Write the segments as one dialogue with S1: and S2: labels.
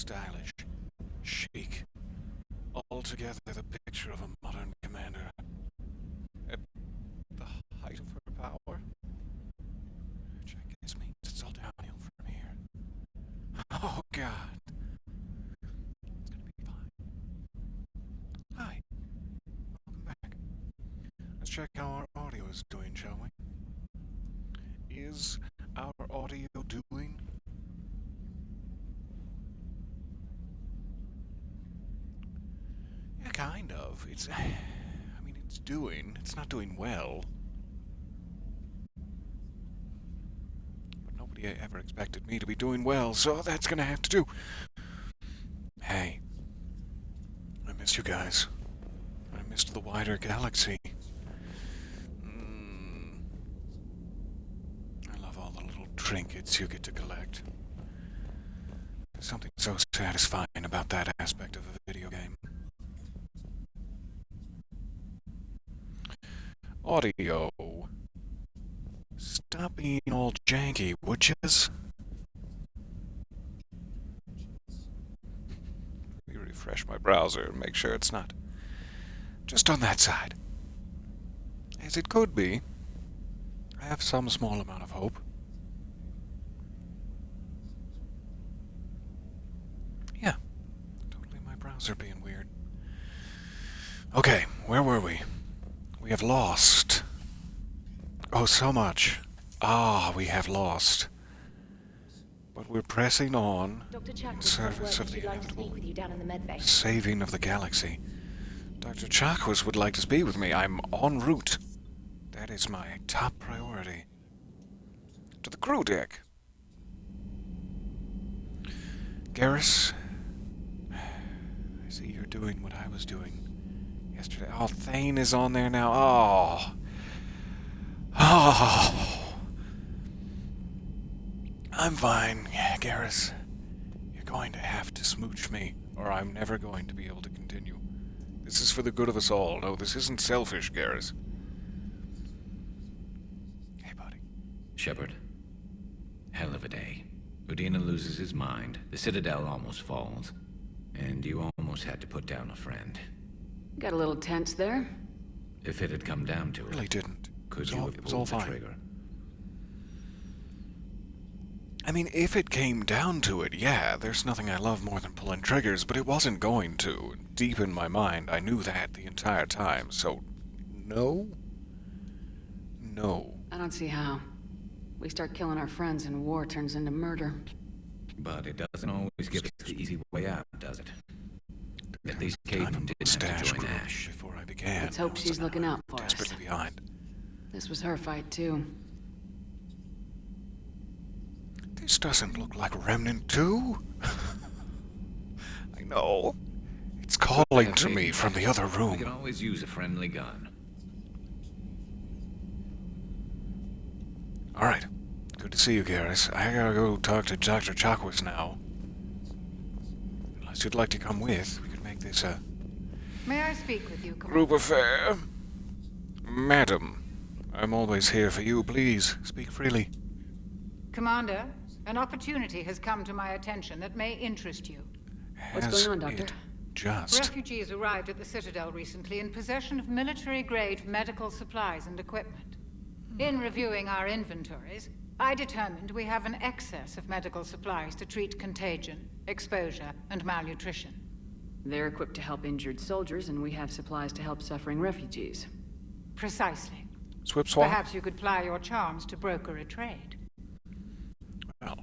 S1: stylish, chic, altogether the picture of a modern commander. At the height of her power, which I guess means it's all downhill from here. Oh, God. It's gonna be fine. Hi. Welcome back. Let's check how our audio is doing, shall we? Is our audio doing? Yeah, kind of. It's doing. It's not doing well. But nobody ever expected me to be doing well, so that's gonna have to do. Hey. I missed you guys. I missed the wider galaxy. I love all the little trinkets you get to collect. There's something so satisfying about that aspect of a video game. Audio. Stop being all janky, would yous? Let me refresh my browser and make sure it's not just on that side. As it could be. I have some small amount of hope. Yeah, totally my browser being weird. Okay, where were we? We have lost. Oh, so much. We have lost. But we're pressing on in service of the inevitable saving of the galaxy. Dr. Chakwas would like to speak with me. I'm en route. That is my top priority. To the crew deck. Garrus, I see you're doing what I was doing yesterday. Oh, Thane is on there now. Oh. I'm fine, Garrus. You're going to have to smooch me, or I'm never going to be able to continue. This is for the good of us all. No, this isn't selfish, Garrus. Hey, buddy.
S2: Shepard. Hell of a day. Udina loses his mind, the Citadel almost falls, and you almost had to put down a friend.
S3: Got a little tense there.
S2: If it had come down to it,
S1: Really didn't.
S2: could you have pulled the trigger?
S1: I mean, if it came down to it, yeah, there's nothing I love more than pulling triggers, but it wasn't going to. Deep in my mind, I knew that the entire time, so no. No.
S3: I don't see how. We start killing our friends and war turns into murder.
S2: But it doesn't always give us the easy way out, does it? At least Caden didn't have
S1: Stash
S2: to join
S1: group
S2: Ash.
S1: before I began.
S3: Let's hope she's looking out for us.
S1: Desperately behind.
S3: This was her fight, too.
S1: This doesn't look like Remnant 2. I know. It's calling to me from the other
S2: We
S1: room.
S2: can always use a friendly gun.
S1: Alright. Good to see you, Garrus. I gotta go talk to Dr. Chakwas now. Unless you'd like to come with, we could make this a
S4: May I speak with you, Commander?
S1: group affair. Madam, I'm always here for you. Please, speak freely.
S4: Commander, an opportunity has come to my attention that may interest you.
S3: What's
S1: Has
S3: going on, Doctor?
S1: it just...
S4: Refugees arrived at the Citadel recently in possession of military-grade medical supplies and equipment. In reviewing our inventories, I determined we have an excess of medical supplies to treat contagion, exposure, and malnutrition.
S3: They're equipped to help injured soldiers, and we have supplies to help suffering refugees.
S4: Precisely.
S1: Swip swap?
S4: Perhaps you could ply your charms to broker a trade.
S1: Well,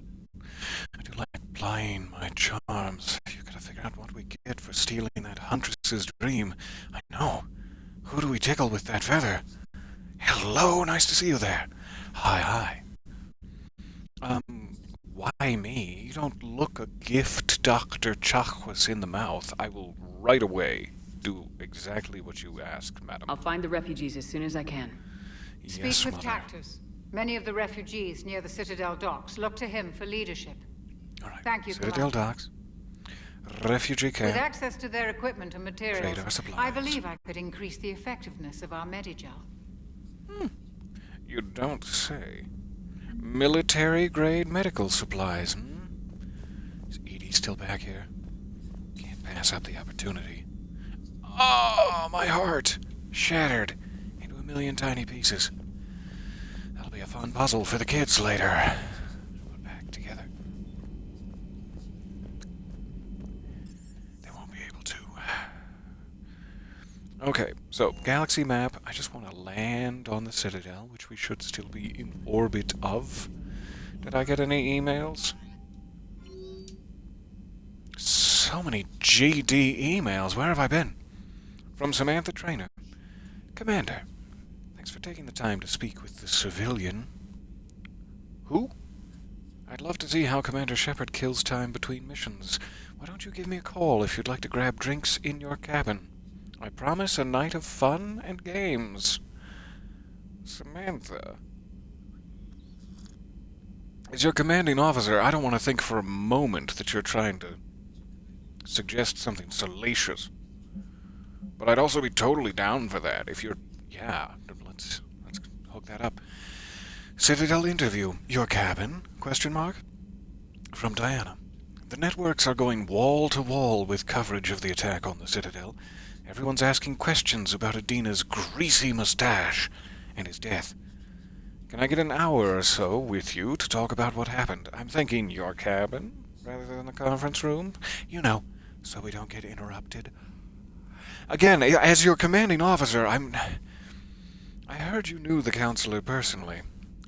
S1: I do like plying my charms. You gotta figure out what we get for stealing that huntress's dream. I know. Who do we tickle with that feather? Hello, nice to see you there. Hi. Why me? You don't look a gift Dr. Chakwas in the mouth. I will right away do exactly what you asked, madam.
S3: I'll find the refugees as soon as I can.
S4: Speak
S1: Yes,
S4: with
S1: mother.
S4: Tactus. Many of the refugees near the Citadel docks look to him for leadership.
S1: All right.
S4: Thank you,
S1: Citadel
S4: Commander.
S1: docks. Refugee
S4: With
S1: camp.
S4: access to their equipment and materials,
S1: Trade our supplies.
S4: I believe I could increase the effectiveness of our Medigel.
S1: You don't say. Military-grade medical supplies, These he's still back here. Can't pass up the opportunity. Oh, my heart! Shattered into a million tiny pieces. That'll be a fun puzzle for the kids later. Put back together. They won't be able to. Okay, so galaxy map. I just want to land on the Citadel, which we should still be in orbit of. Did I get any emails? So many GD emails. Where have I been? From Samantha Trainer. Commander, thanks for taking the time to speak with the civilian. Who? I'd love to see how Commander Shepard kills time between missions. Why don't you give me a call if you'd like to grab drinks in your cabin? I promise a night of fun and games. Samantha. As your commanding officer, I don't want to think for a moment that you're trying to suggest something salacious. But I'd also be totally down for that if you're... Yeah, let's hook that up. Citadel interview. Your cabin? Question mark? From Diana. The networks are going wall to wall with coverage of the attack on the Citadel. Everyone's asking questions about Adina's greasy mustache and his death. Can I get an hour or so with you to talk about what happened? I'm thinking your cabin rather than the conference room. You know, so we don't get interrupted. Again, as your commanding officer, I heard you knew the counselor personally.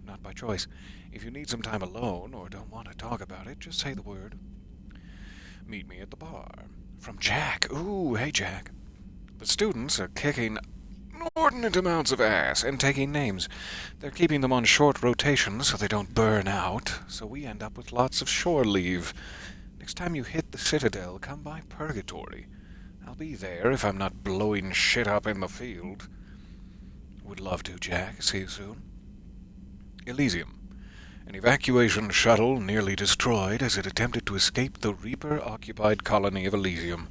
S1: Not by choice. If you need some time alone or don't want to talk about it, just say the word. Meet me at the bar. From Jack. Ooh, hey Jack. The students are kicking inordinate amounts of ass and taking names. They're keeping them on short rotation so they don't burn out, so we end up with lots of shore leave. Next time you hit the Citadel, come by Purgatory. I'll be there if I'm not blowing shit up in the field. Would love to, Jack. See you soon. Elysium. An evacuation shuttle nearly destroyed as it attempted to escape the Reaper-occupied colony of Elysium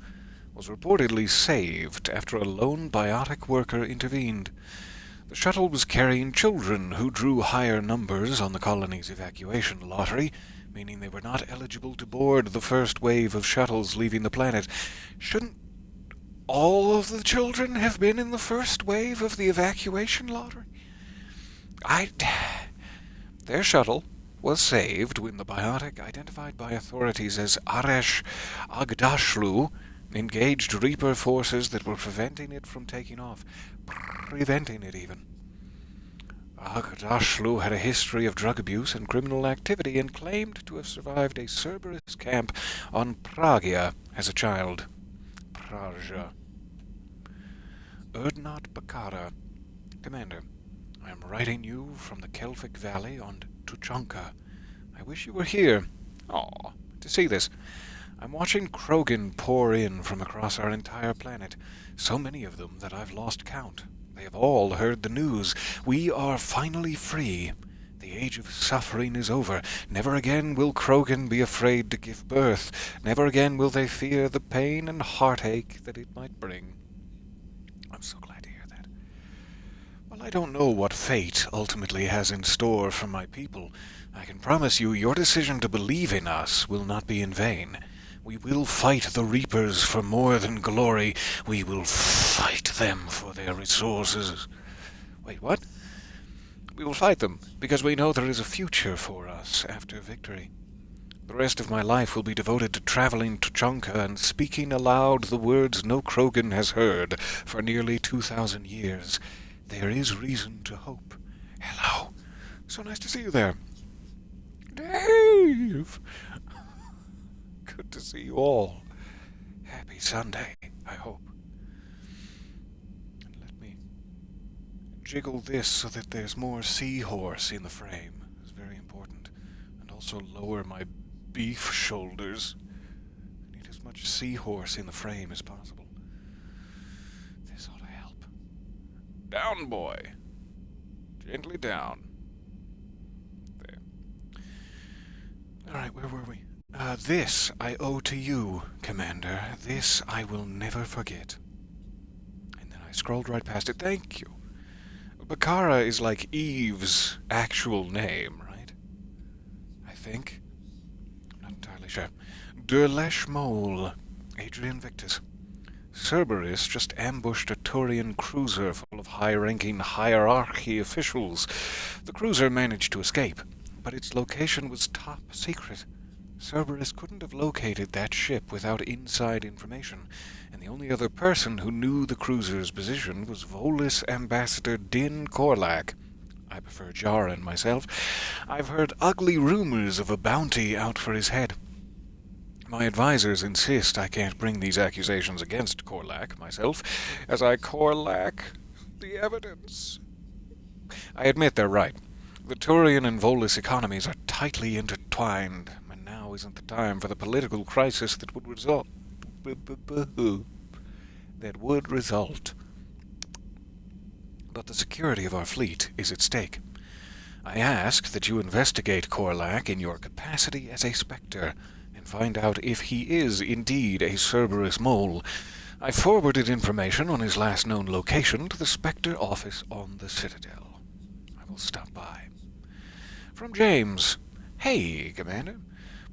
S1: was reportedly saved after a lone biotic worker intervened. The shuttle was carrying children who drew higher numbers on the colony's evacuation lottery, meaning they were not eligible to board the first wave of shuttles leaving the planet. Shouldn't all of the children have been in the first wave of the evacuation lottery? Their shuttle was saved when the biotic, identified by authorities as Aresh Agdashlu, engaged Reaper forces that were preventing it from taking off. Preventing it, even. Agdashlu had a history of drug abuse and criminal activity and claimed to have survived a Cerberus camp on Pragia as a child. Praja. Erdnot Bakara. Commander, I am writing you from the Kelphic Valley on Tuchanka. I wish you were here. To see this. I'm watching Krogan pour in from across our entire planet. So many of them that I've lost count. They have all heard the news. We are finally free. The age of suffering is over. Never again will Krogan be afraid to give birth. Never again will they fear the pain and heartache that it might bring. I'm so glad to hear that. Well, I don't know what fate ultimately has in store for my people. I can promise you your decision to believe in us will not be in vain. We will fight the Reapers for more than glory. We will fight them for their resources. Wait, what? We will fight them because we know there is a future for us after victory. The rest of my life will be devoted to traveling to Tuchanka and speaking aloud the words no Krogan has heard for nearly 2,000 years. There is reason to hope. Hello. So nice to see you there. Dave! Good to see you all. Happy Sunday, I hope. And let me jiggle this so that there's more seahorse in the frame. It's very important. And also lower my beef shoulders. I need as much seahorse in the frame as possible. This ought to help. Down, boy. Gently down. There. Alright, where were we? This I owe to you, Commander. This I will never forget. And then I scrolled right past it. Thank you. Bakara is like Eve's actual name, right? I think. I'm not entirely sure. Derlesh Mole, Adrian Victus. Cerberus just ambushed a Turian cruiser full of high-ranking hierarchy officials. The cruiser managed to escape, but its location was top secret. Cerberus couldn't have located that ship without inside information, and the only other person who knew the cruiser's position was Volus Ambassador Din Korlak. I prefer Jarin myself. I've heard ugly rumors of a bounty out for his head. My advisors insist I can't bring these accusations against Korlak myself, as I Korlak the evidence. I admit they're right. The Turian and Volus economies are tightly intertwined, and now isn't the time for the political crisis that would result. But the security of our fleet is at stake. I ask that you investigate Korlak in your capacity as a Spectre, and find out if he is indeed a Cerberus mole. I forwarded information on his last known location to the Spectre office on the Citadel. I will stop by. From James. Hey, Commander.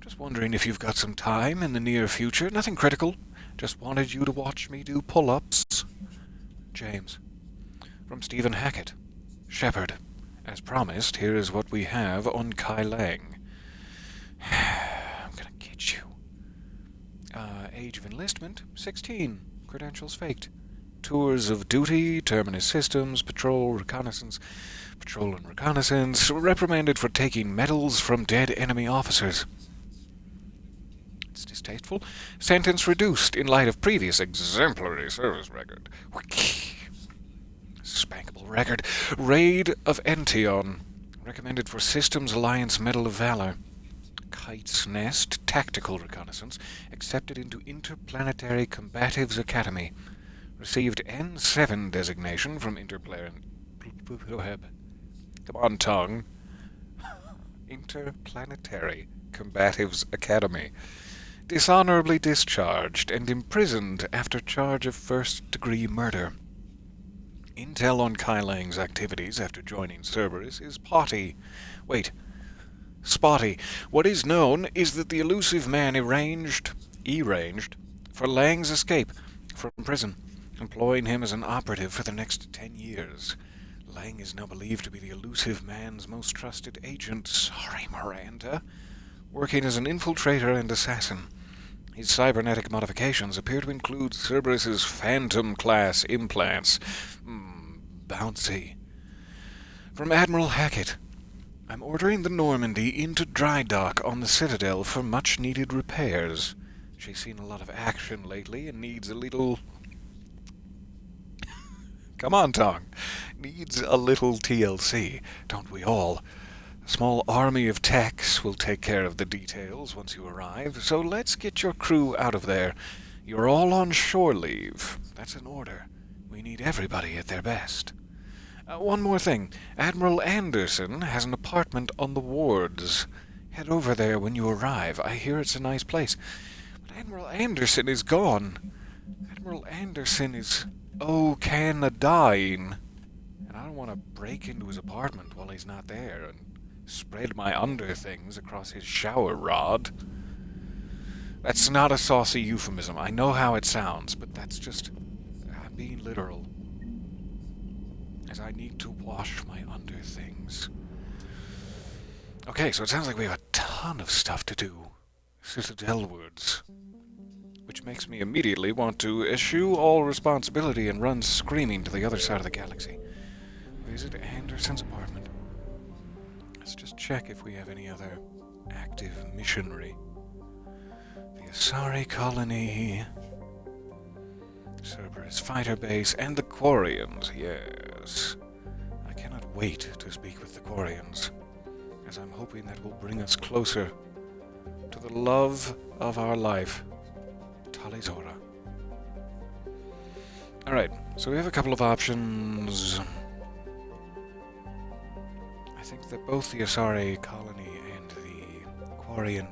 S1: Just wondering if you've got some time in the near future. Nothing critical. Just wanted you to watch me do pull-ups. James. From Stephen Hackett. Shepard. As promised, here is what we have on Kai Lang. I'm gonna get you. Age of enlistment, 16. Credentials faked. Tours of duty, terminus systems, patrol, reconnaissance. Patrol and reconnaissance. Reprimanded for taking medals from dead enemy officers. It's distasteful. Sentence reduced in light of previous exemplary service record. Spankable record. Raid of Ention. Recommended for Systems Alliance Medal of Valor. Kite's Nest, Tactical Reconnaissance, accepted into Interplanetary Combatives Academy. Received N7 designation from Interplanetary... Come on, tongue. Interplanetary Combatives Academy. Dishonorably discharged and imprisoned after charge of first-degree murder. Intel on Kai Lang's activities after joining Cerberus is spotty. What is known is that the elusive man arranged for Lang's escape from prison, employing him as an operative for the next 10 years. Lang is now believed to be the elusive man's most trusted agent, sorry Miranda, working as an infiltrator and assassin. His cybernetic modifications appear to include Cerberus's Phantom-class implants. Bouncy. From Admiral Hackett. I'm ordering the Normandy into dry dock on the Citadel for much-needed repairs. She's seen a lot of action lately and needs a little... Come on, Tong. Needs a little TLC, don't we all? A small army of techs will take care of the details once you arrive, so let's get your crew out of there. You're all on shore leave. That's an order. We need everybody at their best. One more thing. Admiral Anderson has an apartment on the wards. Head over there when you arrive. I hear it's a nice place. But Admiral Anderson is gone. Admiral Anderson is Canadaing. And I don't want to break into his apartment while he's not there and spread my underthings across his shower rod. That's not a saucy euphemism. I know how it sounds, but that's just... I'm being literal. As I need to wash my underthings. Okay, so it sounds like we have a ton of stuff to do. Citadelwards. Which makes me immediately want to eschew all responsibility and run screaming to the other side of the galaxy. Visit Anderson's apartment. Let's just check if we have any other active missionary. The Asari colony... Cerberus fighter base, and the Quarians, yes. I cannot wait to speak with the Quarians, as I'm hoping that will bring us closer to the love of our life, Talizora. Alright, so we have a couple of options. I think that both the Asari colony and the Quarian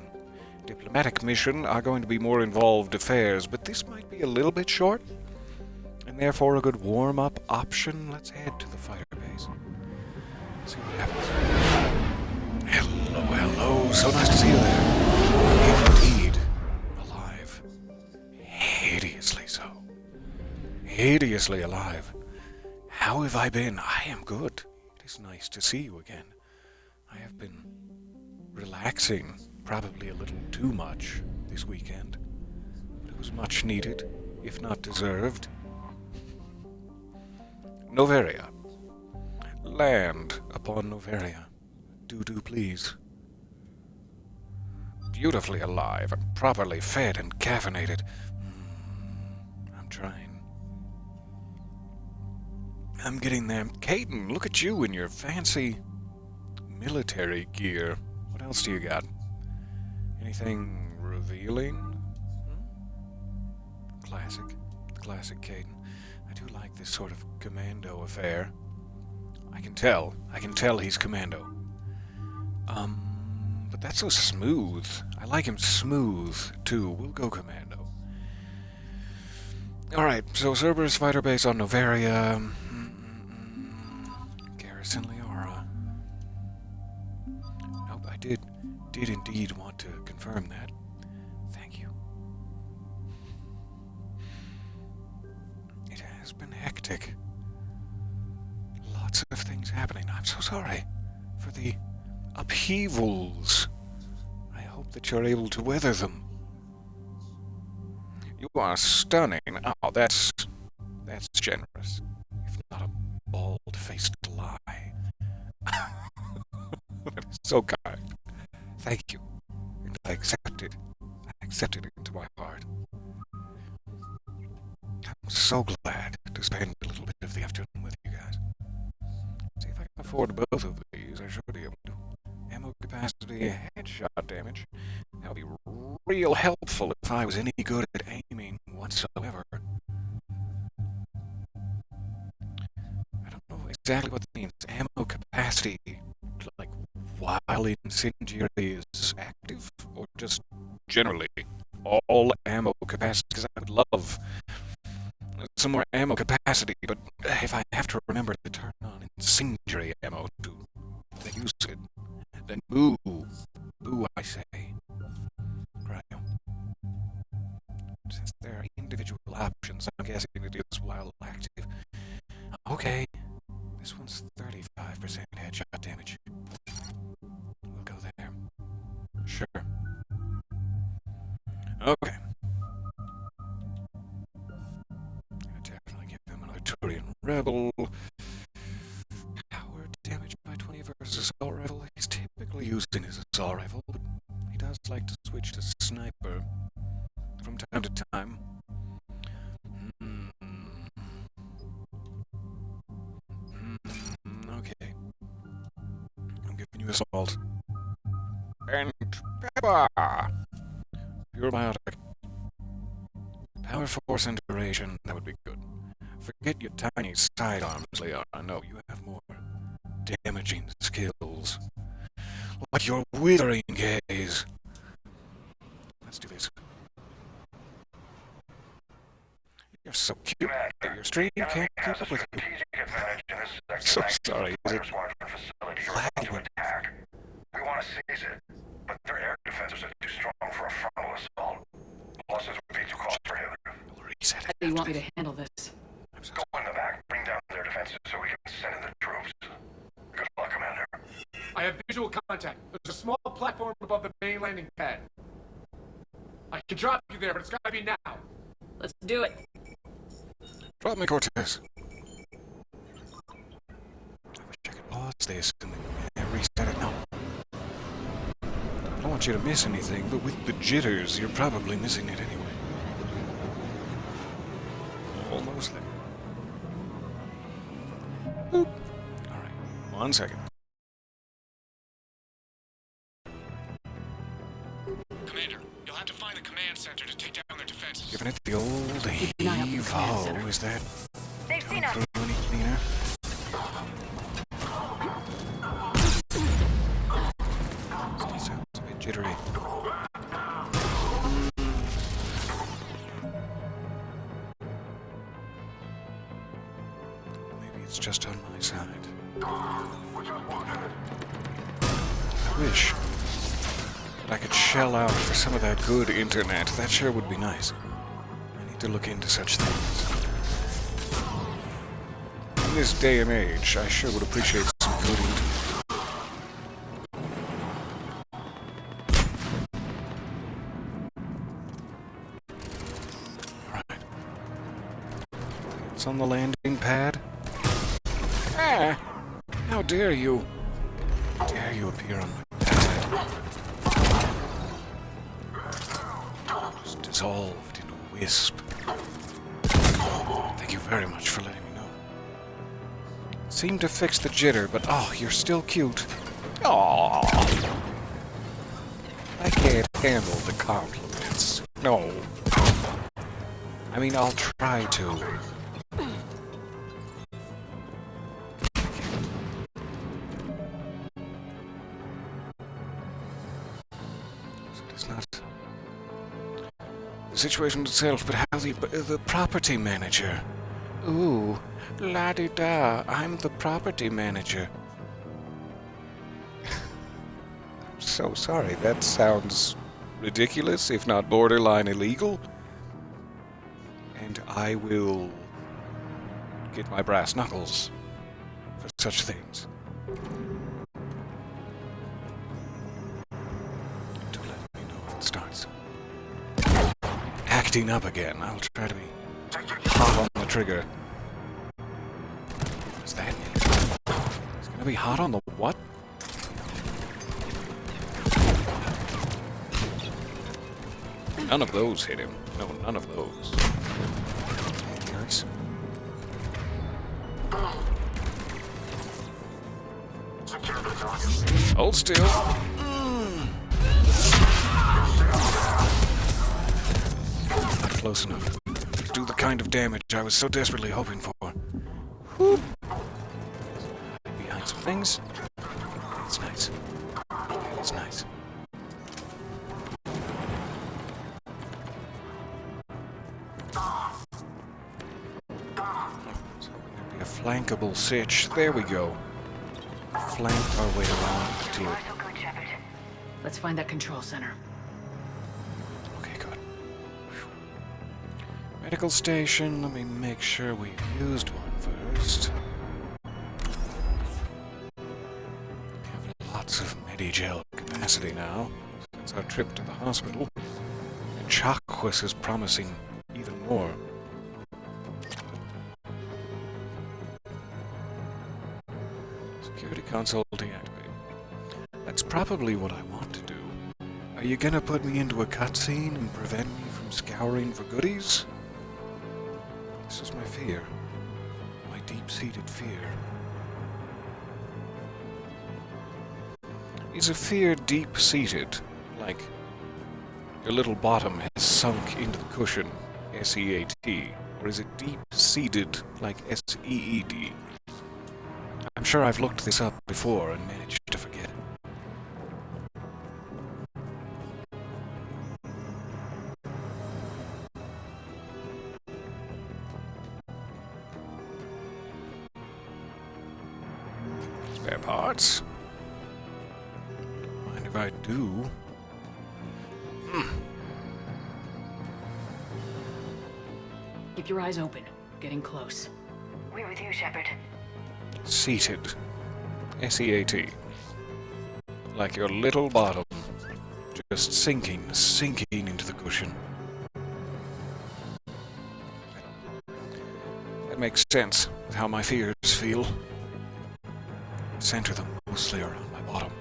S1: diplomatic mission are going to be more involved affairs, but this might be a little bit short, and therefore a good warm-up option. Let's head to the fighter base. See what happens. Hello, so nice to see you there. Indeed. A hideously so. Hideously alive. How have I been? I am good. It is nice to see you again. I have been relaxing, probably a little too much this weekend. But it was much needed, if not deserved. Noveria. Land upon Noveria. Do please. Beautifully alive and properly fed and caffeinated. I'm trying. I'm getting there. Caden, look at you in your fancy military gear. What else do you got? Anything revealing? Classic Caden. I do like this sort of commando affair. I can tell he's commando. But that's so smooth. I like him smooth, too. We'll go commando. Alright, so Cerberus fighter base on Noveria. Garrison Liara. Nope, I did indeed want to confirm that. Thank you. It has been hectic. Lots of things happening. I'm so sorry for the upheavals. I hope that you're able to weather them. You are stunning. Oh, that's generous. If not a bald-faced lie. That is so kind. Thank you. And I accept it. I accept it into my heart. I'm so glad to spend a little bit of the afternoon with you guys. See if I can afford both of these. I should be able to. Ammo capacity, headshot damage. That would be real helpful if I was any good at aiming whatsoever. I don't know exactly what that means. Ammo capacity, like while incendiary is active, or just generally all ammo capacity? Because I would love some more ammo capacity, but if I have to remember to turn on incendiary ammo to use it, then boo, I say. Right. Since there are individual options, I'm guessing it is while active. Okay, this one's 35% headshot damage. We'll go there. Sure. Okay. I'll definitely give him another Turian Rebel. Power damage by 20 versus assault rifle. He's typically using his assault rifle, but he does like to switch to sniper from time to time. Okay. I'm giving you assault. And pepper! Pure biotic. Power, force, and duration. That would be good. Forget your tiny sidearms, Leon. I know you have more damaging skills. Like your withering gaze. Let's do this. You're so cute. Your stream can't keep up with you. I'm so sorry. Is it lagging?
S5: We want to seize it, but their air defenses are too strong for a frontal assault. Losses would be too cost-prohibitive.
S1: We'll reset it.
S3: How do you want me to handle this?
S1: I'm so
S5: Go in the back, bring down their defenses so we can send in the troops. Good luck, Commander.
S6: I have visual contact. There's a small platform above the main landing pad. I can drop you there, but it's gotta be now.
S3: Let's do it.
S1: Drop me, Cortez. I wish I could pause this and then reset it now. I don't want you to miss anything, but with the jitters, you're probably missing it anyway. Almost there. Boop. Alright, 1 second.
S6: Commander, you'll have to find the command center to take down their defenses.
S1: Giving it the old heave ho, is that
S4: They've
S1: coming
S4: seen us.
S1: through any cleaner? Still sounds a bit jittery. Maybe it's just on my side. I wish that I could shell out for some of that good internet. That sure would be nice. I need to look into such things. In this day and age, I sure would appreciate some coding. Alright. It's on the landing pad. Ah! How dare you! How dare you appear on my pad? Just dissolved into a wisp. Thank you very much for letting me know. Seemed to fix the jitter, but oh, you're still cute. Aww. I can't handle the compliments. No. I mean, I'll try to. It's not the situation itself, but how the property manager. Ooh, la-di-da, I'm the property manager. I'm so sorry, that sounds ridiculous, if not borderline illegal. And I will get my brass knuckles for such things. Do let me know if it starts acting up again. I'll try to be hot on the trigger. What's that mean? It's gonna be hot on the what? None of those hit him. No, none of those. Nice. Hold still. Not close enough to do the kind of damage I was so desperately hoping for. Whoop. Behind some things. It's nice. It's nice. So there'd be a flankable sitch. There we go. Flank our way around to it.
S3: Let's find that control center.
S1: Okay, good. Whew. Medical station. Let me make sure we've used one first. We have lots of Medigel capacity now since our trip to the hospital. And Chakwas is promising even more. Security console deactivated. That's probably what I want to do. Are you gonna put me into a cutscene and prevent me from scouring for goodies? This is my fear. My deep-seated fear. Is a fear deep-seated, like your little bottom has sunk into the cushion, S-E-A-T, or is it deep-seated, like S-E-E-D? I'm sure I've looked this up before and managed to forget. Spare parts? Don't mind if I do.
S3: Keep your eyes open. Getting close.
S7: We're with you, Shepard.
S1: Seated. S-E-A-T. Like your little bottom. Just sinking into the cushion. That makes sense with how my fears feel. Center them mostly around my bottom.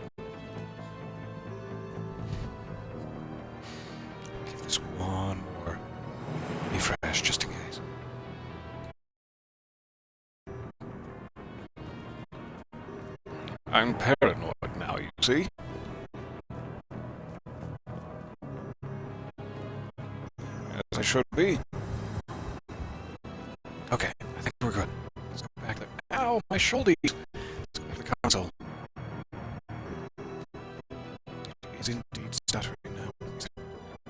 S1: Give this one more refresh just in case. I'm paranoid now, you see? As I should be. Okay, I think we're good. Let's go back there. Ow, my shoulder! Let's go to the console. It is indeed stuttering now.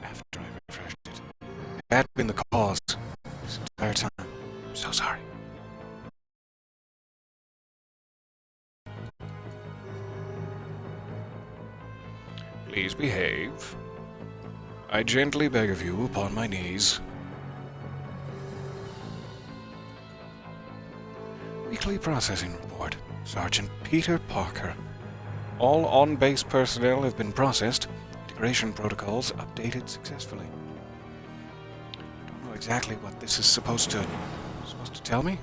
S1: After I refreshed it. That had been the cause this entire time. I'm so sorry. Please behave. I gently beg of you upon my knees. Weekly processing report. Sergeant Peter Parker. All on-base personnel have been processed. Integration protocols updated successfully. I don't know exactly what this is supposed to tell me.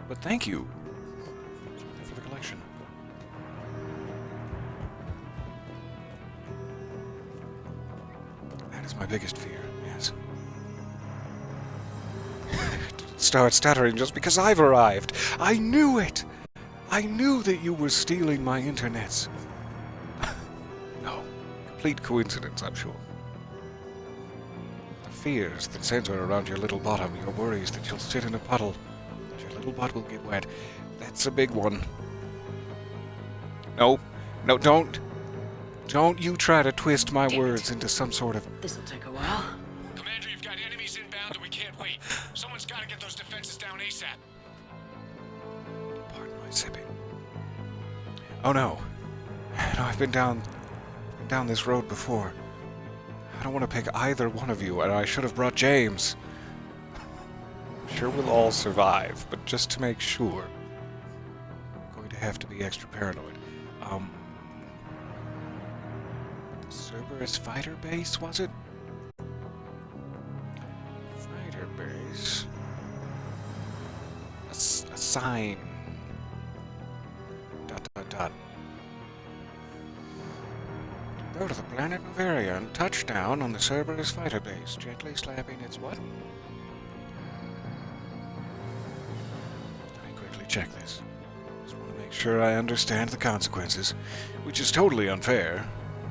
S1: But thank you. Something for the collection. That is my biggest fear, yes. Start stuttering just because I've arrived. I knew it! I knew that you were stealing my internets. No, complete coincidence, I'm sure. The fears that center around your little bottom, your worries that you'll sit in a puddle, that your little butt will get wet, that's a big one. No, don't you try to twist my words into some sort of...
S3: This'll take a while.
S6: Commander, you've got enemies inbound and we can't wait. Someone's got to get those defenses down ASAP.
S1: Pardon my sipping. Oh no. No, I've been down this road before. I don't want to pick either one of you, and I should have brought James. I'm sure we'll all survive, but just to make sure, I'm going to have to be extra paranoid. Cerberus fighter base, was it? Fighter base. A sign. ... Go to the planet Novaria and touch down on the Cerberus fighter base, gently slapping its what? Let me quickly check this. Just want to make sure I understand the consequences, which is totally unfair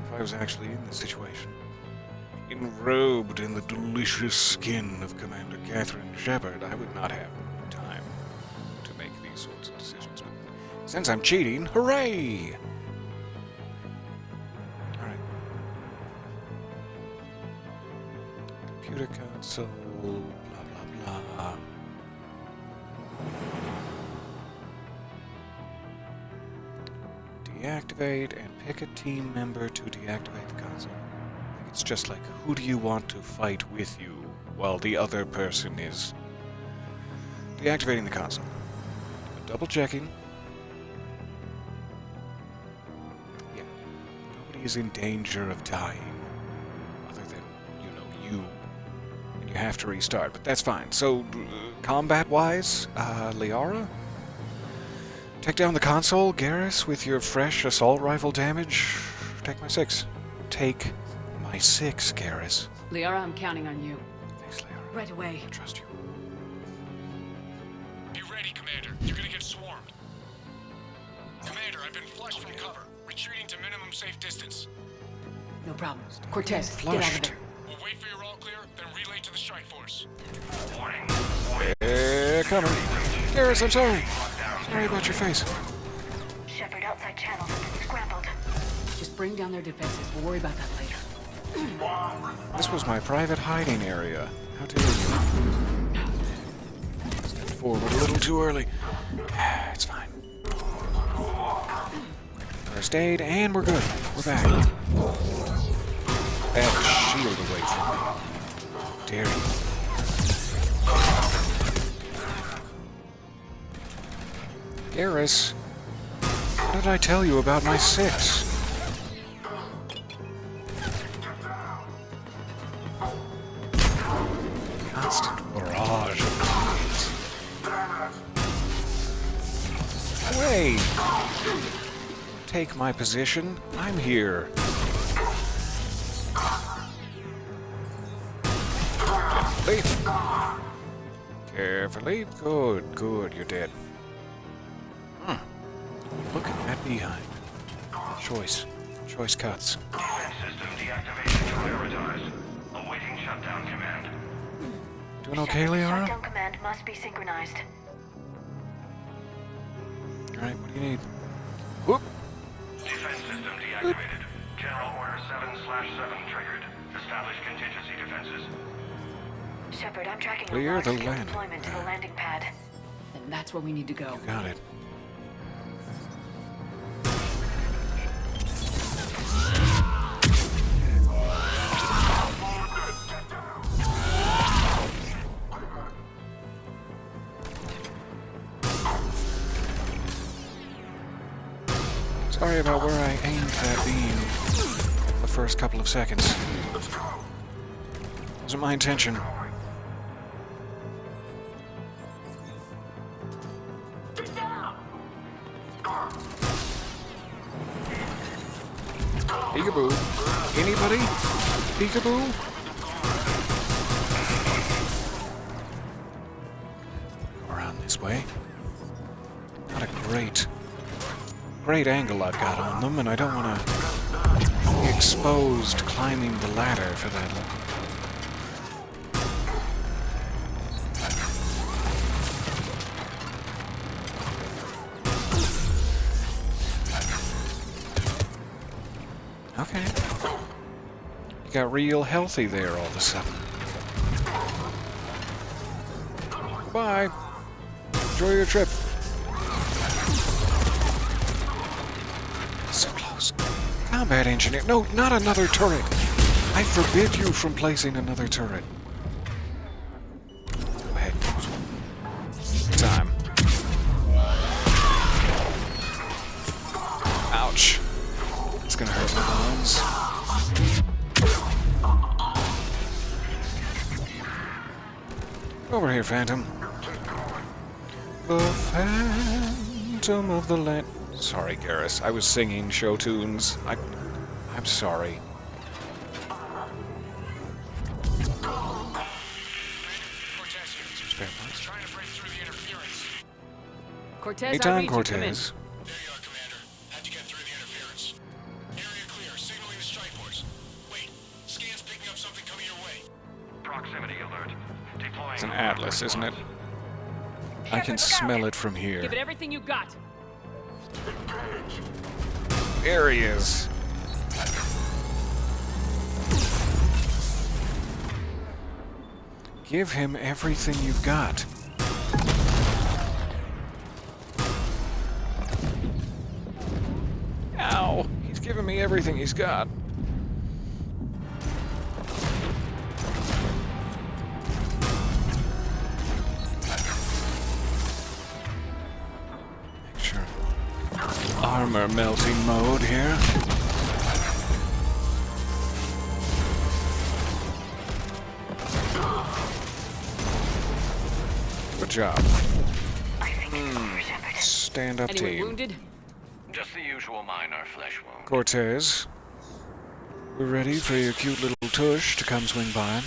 S1: if I was actually in this situation. Enrobed in the delicious skin of Commander Catherine Shepard, I would not have time to make these sorts of decisions. But since I'm cheating, hooray! Alright. Computer console, blah blah blah. Deactivate and pick a team member to deactivate the console. I think it's just like, who do you want to fight with you while the other person is deactivating the console? Double checking. Yeah. Nobody is in danger of dying. Other than, you. And you have to restart, but that's fine. So, combat-wise, Liara? Take down the console, Garrus, with your fresh assault rifle damage. Take my 6. Take my 6, Garrus.
S3: Liara, I'm counting on you.
S1: Thanks, Liara.
S3: Right away.
S1: I trust you.
S6: Be ready, Commander. You're gonna get swarmed. Commander, I've been flushed from cover. Retreating to minimum safe distance.
S3: No problem. Cortez, get out of
S1: Flushed.
S3: there.
S6: We'll wait for your all clear, then relay to the strike force.
S1: Coming. Garrus, I'm sorry. Sorry about your face.
S7: Shepard outside channels have been scrambled.
S3: Just bring down their defenses. We'll worry about that later.
S1: This was my private hiding area. How dare you? Stepped forward a little too early. It's fine. First aid, and we're good. We're back. That shield away from me. Dare you? Garrus, what did I tell you about my 6? Constant barrage of enemies. Wait! Take my position. I'm here. Gently. Carefully. Good. You're dead. Look at that behind. Choice cuts.
S5: Defense system deactivation prioritized. Awaiting shutdown command.
S1: Doing okay, Liara?
S7: Shutdown command must be synchronized.
S1: Alright, what do you need? Whoop!
S5: Defense system deactivated. General Order 7/7 triggered. Establish contingency defenses.
S7: Shepard, I'm tracking
S1: Clear
S7: a large
S1: the
S7: scale
S1: landing
S7: deployment to the
S1: pad.
S7: landing pad.
S3: And that's where we need to go.
S1: You got it. Sorry about where I aimed that beam the first couple of seconds. Wasn't my intention. Peekaboo. Anybody? Peekaboo? Around this way. Not a great angle I've got on them, and I don't want to be exposed climbing the ladder for that long. Okay. You got real healthy there all of a sudden. Bye. Enjoy your trip. So close. Combat engineer. No, not another turret. I forbid you from placing another turret. Go ahead. Time. Ouch. It's gonna hurt my bones. Over here, Phantom. The Phantom of the Land. Sorry, Garrus. I was singing show tunes. I'm sorry. Spare parts.
S6: Trying to break through the interference.
S3: Cortez, I
S1: Anytime,
S3: read you. Come in.
S1: Cortez.
S5: There you are, Commander. How'd you get through the interference? Area clear. Signaling the strike force. Wait. Scan's picking up something coming your way. Proximity alert. Deploying.
S1: It's an atlas, isn't it? I can smell it from here.
S3: Give it everything you got.
S1: There he is. Give him everything you've got. Ow! He's giving me everything he's got. Make sure. Armor melting mode here. Good job. Stand up,
S3: Anyone
S1: team.
S3: wounded?
S5: Just the usual minor flesh wound.
S1: Cortez, we're ready for your cute little tush to come swing by.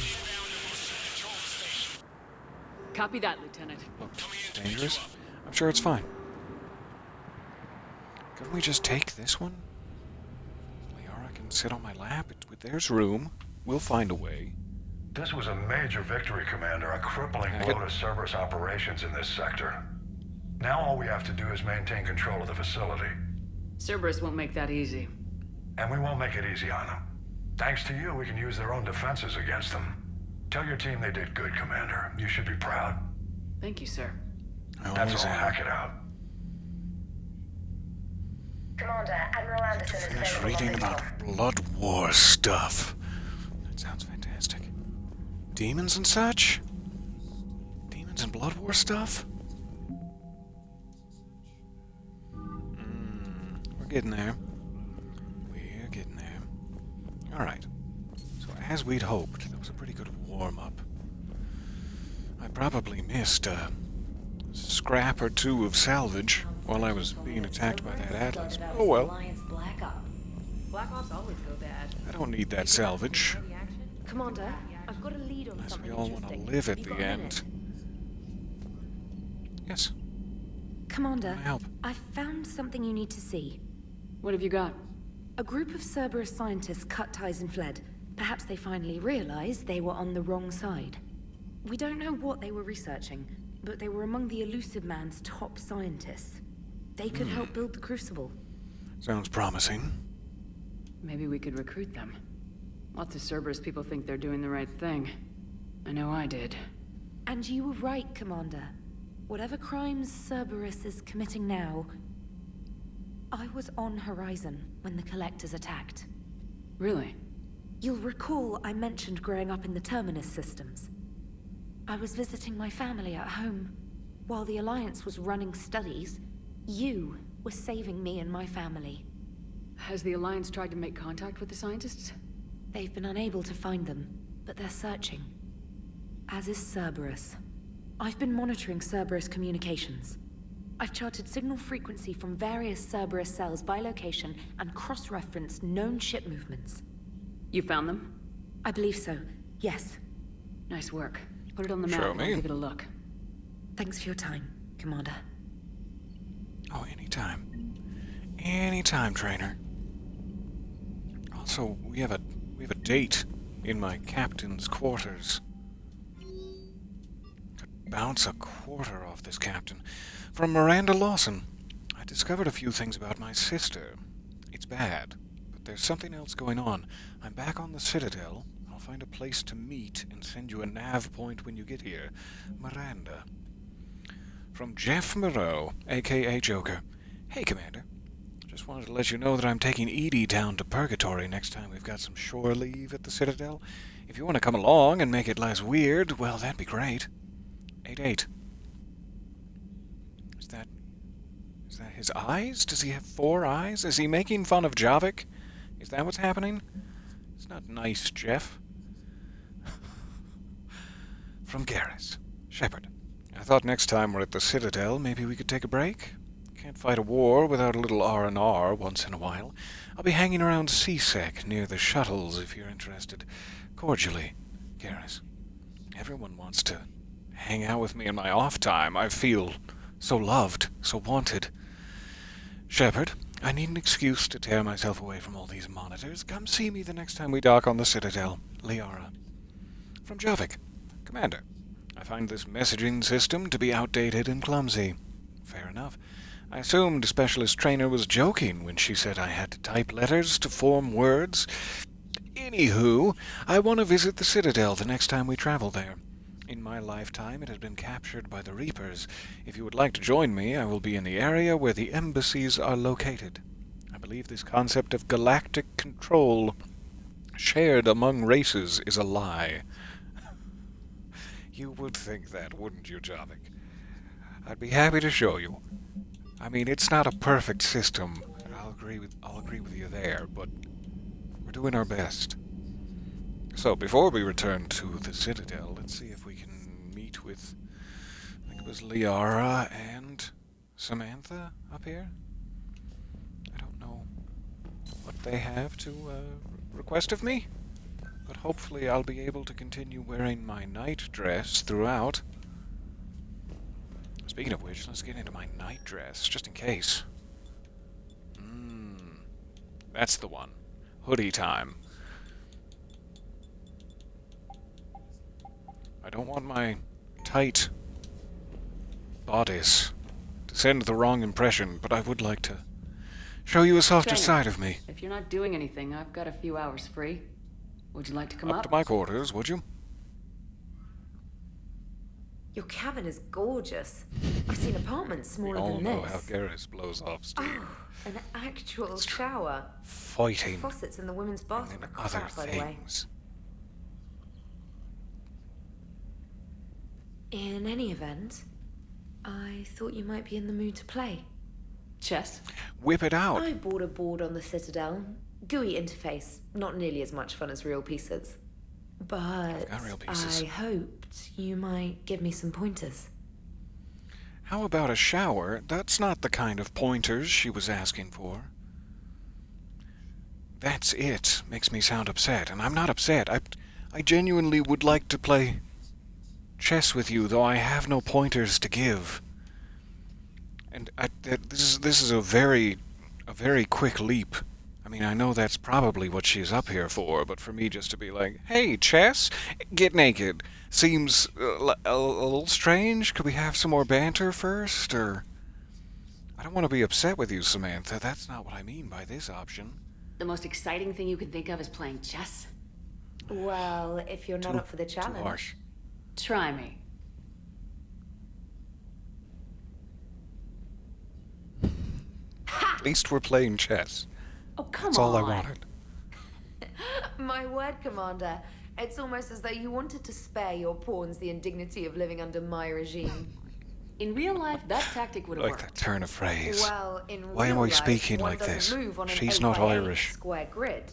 S3: Copy that, Lieutenant.
S1: Looked dangerous. I'm sure it's fine. Couldn't we just take this one? Liara can sit on my lap. There's room. We'll find a way.
S5: This was a major victory, Commander. A crippling blow to Cerberus operations in this sector. Now all we have to do is maintain control of the facility.
S3: Cerberus won't make that easy.
S5: And we won't make it easy on them. Thanks to you, we can use their own defenses against them. Tell your team they did good, Commander. You should be proud.
S3: Thank you, sir.
S1: I
S5: That's
S1: always
S5: all.
S1: am.
S5: Hack it out.
S8: Commander, Admiral Anderson is
S1: Finish
S8: available on
S1: reading
S8: the
S1: about
S8: call.
S1: Blood War stuff. That sounds fantastic. Demons and such? Demons and Blood War stuff? We're getting there. We're getting there. Alright. So as we'd hoped, that was a pretty good warm-up. I probably missed a scrap or two of salvage while I was being attacked by that Atlas. Oh well.
S3: Black Ops always go bad.
S1: I don't need that salvage.
S9: Commander, I've got a lead on
S1: Unless we
S9: something
S1: all want to
S9: interesting.
S1: live at
S9: You
S1: the
S9: got a
S1: end.
S9: minute?
S1: Yes.
S9: Commander,
S1: Can I help?
S9: I found something you need to see.
S3: What have you got?
S9: A group of Cerberus scientists cut ties and fled. Perhaps they finally realized they were on the wrong side. We don't know what they were researching, but they were among the Elusive Man's top scientists. They could help build the Crucible.
S1: Sounds promising.
S3: Maybe we could recruit them. Lots of Cerberus people think they're doing the right thing. I know I did.
S9: And you were right, Commander. Whatever crimes Cerberus is committing now, I was on Horizon when the Collectors attacked.
S3: Really?
S9: You'll recall I mentioned growing up in the Terminus systems. I was visiting my family at home. While the Alliance was running studies, you were saving me and my family.
S3: Has the Alliance tried to make contact with the scientists?
S9: They've been unable to find them, but they're searching. As is Cerberus. I've been monitoring Cerberus communications. I've charted signal frequency from various Cerberus cells by location and cross-referenced known ship movements.
S3: You found them?
S9: I believe so, yes.
S3: Nice work. Put it on the map
S1: Show
S3: and
S1: me.
S3: I'll give it a look.
S9: Thanks for your time, Commander.
S1: Oh, anytime. Anytime, trainer. Also, we have a date in my captain's quarters. Could bounce a quarter off this captain. From Miranda Lawson. I discovered a few things about my sister. It's bad, but there's something else going on. I'm back on the Citadel. I'll find a place to meet and send you a nav point when you get here. Miranda. From Jeff Moreau, a.k.a. Joker. Hey, Commander. Just wanted to let you know that I'm taking Edie down to Purgatory next time we've got some shore leave at the Citadel. If you want to come along and make it less weird, well, that'd be great. 8-8. Is that his eyes? Does he have 4 eyes? Is he making fun of Javik? Is that what's happening? It's not nice, Jeff. From Garrus. Shepard. I thought next time we're at the Citadel, maybe we could take a break? Can't fight a war without a little R&R once in a while. I'll be hanging around CSEC near the shuttles if you're interested. Cordially, Garrus. Everyone wants to hang out with me in my off time. I feel so loved, so wanted. Shepard, I need an excuse to tear myself away from all these monitors. Come see me the next time we dock on the Citadel. Liara. From Javik. Commander, I find this messaging system to be outdated and clumsy. Fair enough. I assumed Specialist Trainer was joking when she said I had to type letters to form words. Anywho, I want to visit the Citadel the next time we travel there. In my lifetime, it has been captured by the Reapers. If you would like to join me, I will be in the area where the embassies are located. I believe this concept of galactic control shared among races is a lie. You would think that, wouldn't you, Javik? I'd be happy to show you. I mean, it's not a perfect system. I'll agree with you there, but we're doing our best. So, before we return to the Citadel, let's see if we can meet with, I think it was Liara and Samantha up here? I don't know what they have to request of me, but hopefully I'll be able to continue wearing my night dress throughout. Speaking of which, let's get into my night dress, just in case. That's the one. Hoodie time. I don't want my tight bodice to send the wrong impression, but I would like to show you a softer
S3: Trainer,
S1: side of me.
S3: If you're not doing anything, I've got a few hours free. Would you like to come
S1: Up
S3: up?
S1: to my quarters, would you?
S9: Your cabin is gorgeous. I've seen apartments
S1: We
S9: smaller
S1: all
S9: than
S1: know
S9: this.
S1: how Garrus blows off steam.
S9: Oh, an actual shower.
S1: Fighting
S9: Faucets in the women's
S1: and
S9: bathroom
S1: then
S9: are
S1: other
S9: crap, by the way.
S1: things.
S9: In any event, I thought you might be in the mood to play.
S3: Chess?
S1: Whip it out.
S9: I bought a board on the Citadel. GUI interface, not nearly as much fun as real pieces. But
S1: got real pieces.
S9: I hoped you might give me some pointers.
S1: How about a shower? That's not the kind of pointers she was asking for. That's it. Makes me sound upset, and I'm not upset. I genuinely would like to play chess with you, though I have no pointers to give. And this is a very quick leap. I mean, I know that's probably what she's up here for, but for me just to be like, hey, chess, get naked, seems a little strange. Could we have some more banter first, or... I don't want to be upset with you, Samantha. That's not what I mean by this option.
S3: The most exciting thing you can think of is playing chess?
S9: Well, if you're not up for the
S1: Too
S9: challenge.
S1: harsh.
S3: Try me.
S1: At least we're playing chess.
S3: Oh, come
S1: That's
S3: on.
S1: all I wanted.
S9: My word, Commander. It's almost as though you wanted to spare your pawns the indignity of living under my regime.
S3: In real life, that tactic would have
S1: Like
S3: worked.
S1: that turn of phrase.
S9: Well, in
S1: Why am
S9: real
S1: I
S9: life,
S1: speaking
S9: one
S1: like
S9: doesn't
S1: this?
S9: move on an
S1: She's
S9: 8
S1: not
S9: by 8
S1: Irish.
S9: square grid.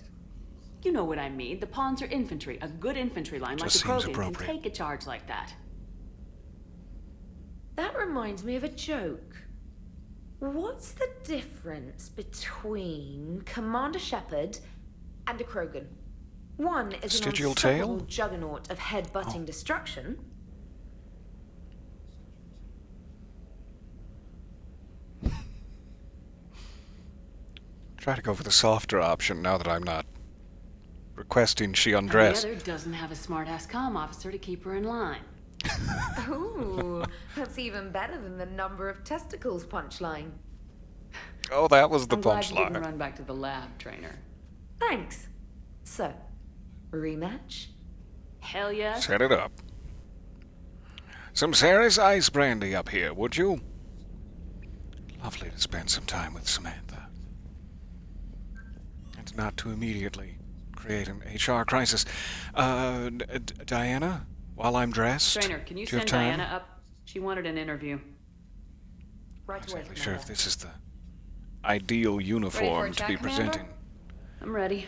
S3: You know what I mean. The pawns are infantry. A good infantry line like
S1: Just
S3: the
S1: seems
S3: Krogan can
S1: appropriate.
S3: take a charge like that.
S9: That reminds me of a joke. What's the difference between Commander Shepard and a Krogan? One is an
S1: Vestigial
S9: unstoppable
S1: tail?
S9: juggernaut of head-butting destruction.
S1: Try to go for the softer option now that I'm not requesting she
S3: And
S1: undress.
S3: the other doesn't have a smart-ass comm officer to keep her in line.
S9: Ooh, that's even better than the number of testicles punchline.
S1: Oh, that was the
S3: I'm glad you didn't
S1: punchline.
S3: run back to the lab, trainer.
S9: Thanks. So, rematch?
S3: Hell yes.
S1: Set it up. Some Ceres ice brandy up here, would you? Lovely to spend some time with Samantha. And not to immediately create an HR crisis. Diana, while I'm dressed,
S3: Trainer, can you
S1: do you
S3: send
S1: have time?
S3: Diana up? She wanted an interview.
S9: Right
S1: I'm
S9: away,
S1: not exactly sure if
S9: Commander.
S1: this is the ideal uniform to
S4: chat,
S1: be
S4: Commander?
S1: presenting.
S3: I'm ready.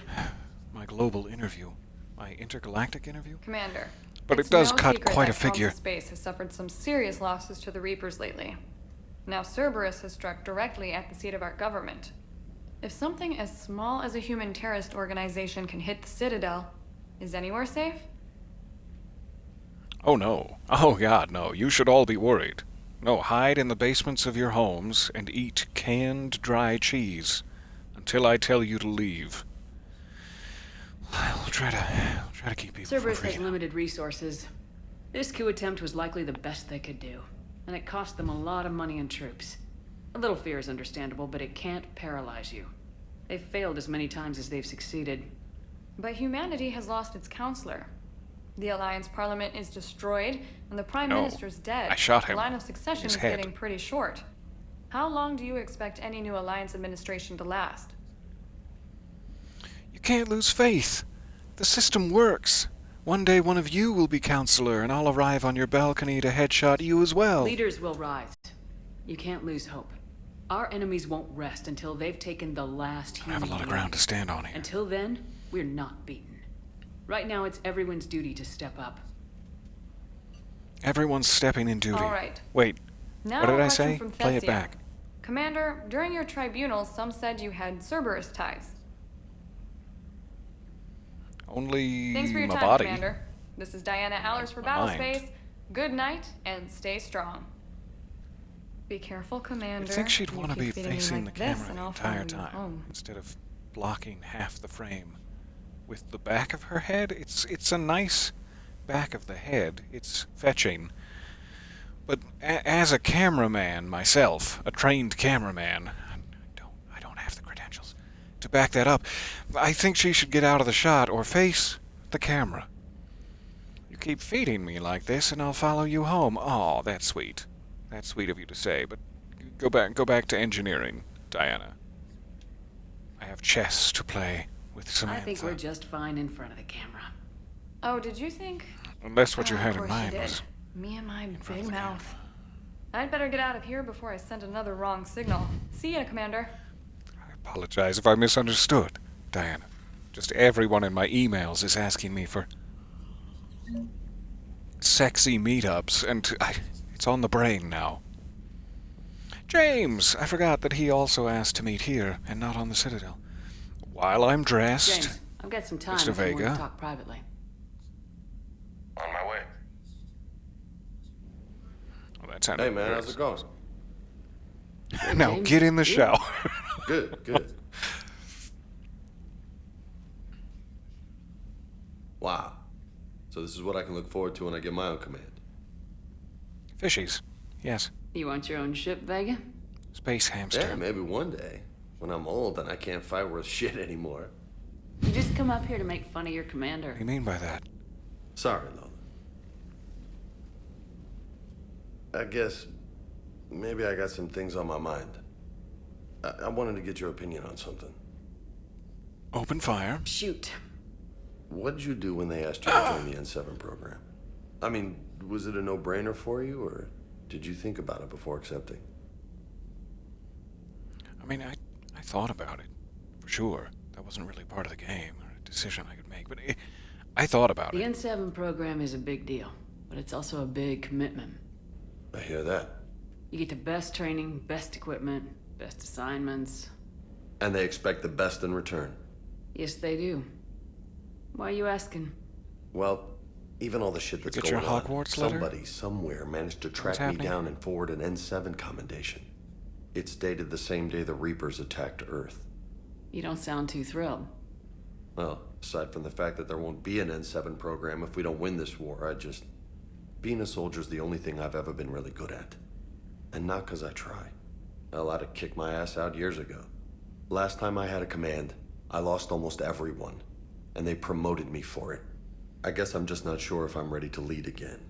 S1: My global interview. My intergalactic interview?
S10: Commander.
S1: But
S10: it's
S1: it does
S10: no
S1: cut
S10: secret
S1: quite a
S10: that Council
S1: figure.
S10: Space has suffered some serious losses to the Reapers lately. Now Cerberus has struck directly at the seat of our government. If something as small as a human terrorist organization can hit the Citadel, is anywhere safe?
S1: Oh no. Oh God, no. You should all be worried. No, hide in the basements of your homes and eat canned dry cheese until I tell you to leave. I'll try to keep people
S3: Cerberus
S1: from
S3: has
S1: freaking out.
S3: limited resources. This coup attempt was likely the best they could do, and it cost them a lot of money and troops. A little fear is understandable, but it can't paralyze you. They've failed as many times as they've succeeded.
S10: But humanity has lost its counselor. The Alliance Parliament is destroyed, and the Prime
S1: No,
S10: Minister's dead.
S1: I shot him
S10: The line of
S1: in
S10: succession
S1: his
S10: is
S1: head.
S10: getting pretty short. How long do you expect any new Alliance administration to last?
S1: You can't lose faith. The system works. One day one of you will be counselor, and I'll arrive on your balcony to headshot you as well.
S3: Leaders will rise. You can't lose hope. Our enemies won't rest until they've taken the last
S1: I
S3: human
S1: have a lot of
S3: being.
S1: ground to stand on here.
S3: Until then, we're not beaten. Right now, it's everyone's duty to step up.
S1: Everyone's stepping in duty.
S10: All right.
S1: Wait,
S10: Now
S1: what did
S10: a
S1: I
S10: question
S1: say?
S10: from
S1: Play it
S10: Thessia.
S1: back.
S10: Commander, during your tribunal, some said you had Cerberus ties.
S1: Only
S10: Thanks for your
S1: my
S10: time,
S1: body.
S10: Commander. This is Diana Allers for
S1: my mind.
S10: Battlespace. Good night, and stay strong. Be careful, Commander.
S1: I think she'd
S10: You
S1: want to
S10: keep
S1: be
S10: feeding me
S1: facing
S10: like
S1: the
S10: this,
S1: camera
S10: and
S1: the
S10: I'll
S1: entire
S10: follow you
S1: time,
S10: home.
S1: instead of blocking half the frame. With the back of her head, it's a nice back of the head. It's fetching. But as a cameraman myself, a trained cameraman, I don't have the credentials to back that up. I think she should get out of the shot or face the camera. You keep feeding me like this, and I'll follow you home. Oh, that's sweet. That's sweet of you to say. But go back to engineering, Diana. I have chess to play with Samantha.
S3: I think we're just fine in front of the camera.
S10: Oh, did you think?
S1: Unless what you
S10: Of
S1: had in
S10: course you
S1: mind
S10: did.
S1: was...
S10: Me and my
S1: front
S10: big
S1: of the
S10: mouth. I'd better get out of here before I send another wrong signal. See ya, Commander.
S1: I apologize if I misunderstood, Diana. Just everyone in my emails is asking me for sexy meetups, and it's on the brain now. James! I forgot that he also asked to meet here, and not on the Citadel. While I'm dressed...
S3: James, I've got some time
S1: Mr.
S3: if you want
S1: Vega?
S3: to talk privately.
S5: On my way.
S1: Well, that sounded
S11: Hey man,
S1: very
S11: how's it going?
S1: Now,
S3: James,
S1: get in the
S3: you?
S1: shower.
S11: Good, good. Wow. So this is what I can look forward to when I get my own command.
S1: Fishies. Yes.
S3: You want your own ship, Vega?
S1: Space hamster.
S11: Yeah, maybe one day. When I'm old and I can't fight worth shit anymore.
S3: You just come up here to make fun of your
S1: What
S3: commander.
S1: do you mean by that?
S11: Sorry, Lola. I guess maybe I got some things on my mind. I wanted to get your opinion on something.
S1: Open fire.
S3: Shoot.
S11: What did you do when they asked you to join the N7 program? I mean, was it a no-brainer for you, or Did you think about it before accepting?
S1: I mean, I thought about it, for sure. That wasn't really part of the game, or a decision I could make, but I thought about
S3: The
S1: it.
S3: N7 program is a big deal, but it's also a big commitment.
S11: I hear that.
S3: You get the best training, best equipment, best assignments.
S11: And they expect the best in return.
S3: Yes, they do. Why are you asking?
S11: Well, even all the shit that's
S1: Get
S11: going
S1: your
S11: on,
S1: Hogwarts letter?
S11: somebody somewhere managed to track me
S1: happening?
S11: down and forward an N7 commendation. It's dated the same day the Reapers attacked Earth.
S3: You don't sound too thrilled.
S11: Well, aside from the fact that there won't be an N7 program if we don't win this war, being a soldier's the only thing I've ever been really good at. And not 'cause I try. Hell, I'd have kicked my ass out years ago. Last time I had a command, I lost almost everyone, and they promoted me for it. I guess I'm just not sure if I'm ready to lead again.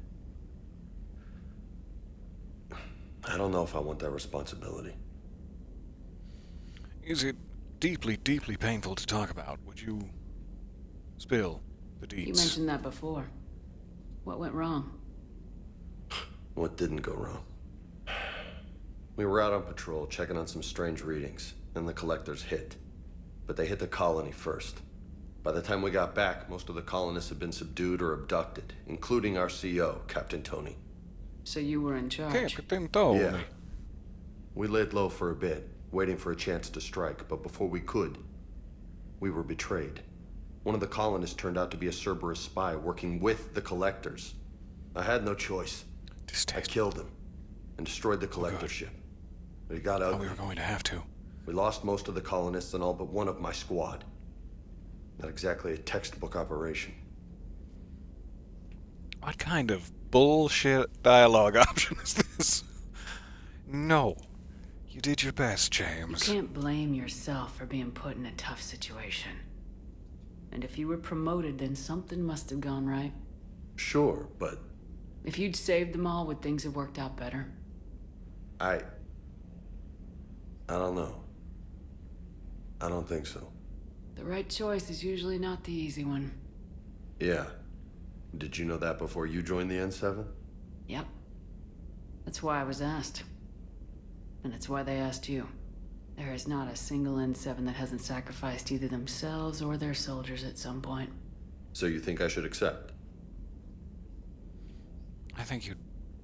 S11: I don't know if I want that responsibility.
S1: Is it deeply, deeply painful to talk about? Would you spill the deeds?
S3: You mentioned that before. What went wrong?
S11: What didn't go wrong? We were out on patrol, checking on some strange readings, and the collectors hit. But they hit the colony first. By the time we got back, most of the colonists had been subdued or abducted, including our CO, Captain Tony.
S3: So you were in charge.
S1: Captain Tony.
S11: Yeah. We laid low for a bit, waiting for a chance to strike, but before we could, we were betrayed. One of the colonists turned out to be a Cerberus spy working with the collectors. I had no choice. I killed him and destroyed the collector ship. But it got ugly.
S1: We were going to have to.
S11: We lost most of the colonists and all but one of my squad. Not exactly a textbook operation.
S1: What kind of bullshit dialogue option is this? No. You did your best, James.
S3: You can't blame yourself for being put in a tough situation. And if you were promoted, then something must have gone right.
S11: Sure, but...
S3: If you'd saved them all, would things have worked out better?
S11: I don't know. I don't think so.
S3: The right choice is usually not the easy one.
S11: Yeah. Did you know that before you joined the N7?
S3: Yep. That's why I was asked. And it's why they asked you. There is not a single N7 that hasn't sacrificed either themselves or their soldiers at some point.
S11: So you think I should accept?
S1: I think you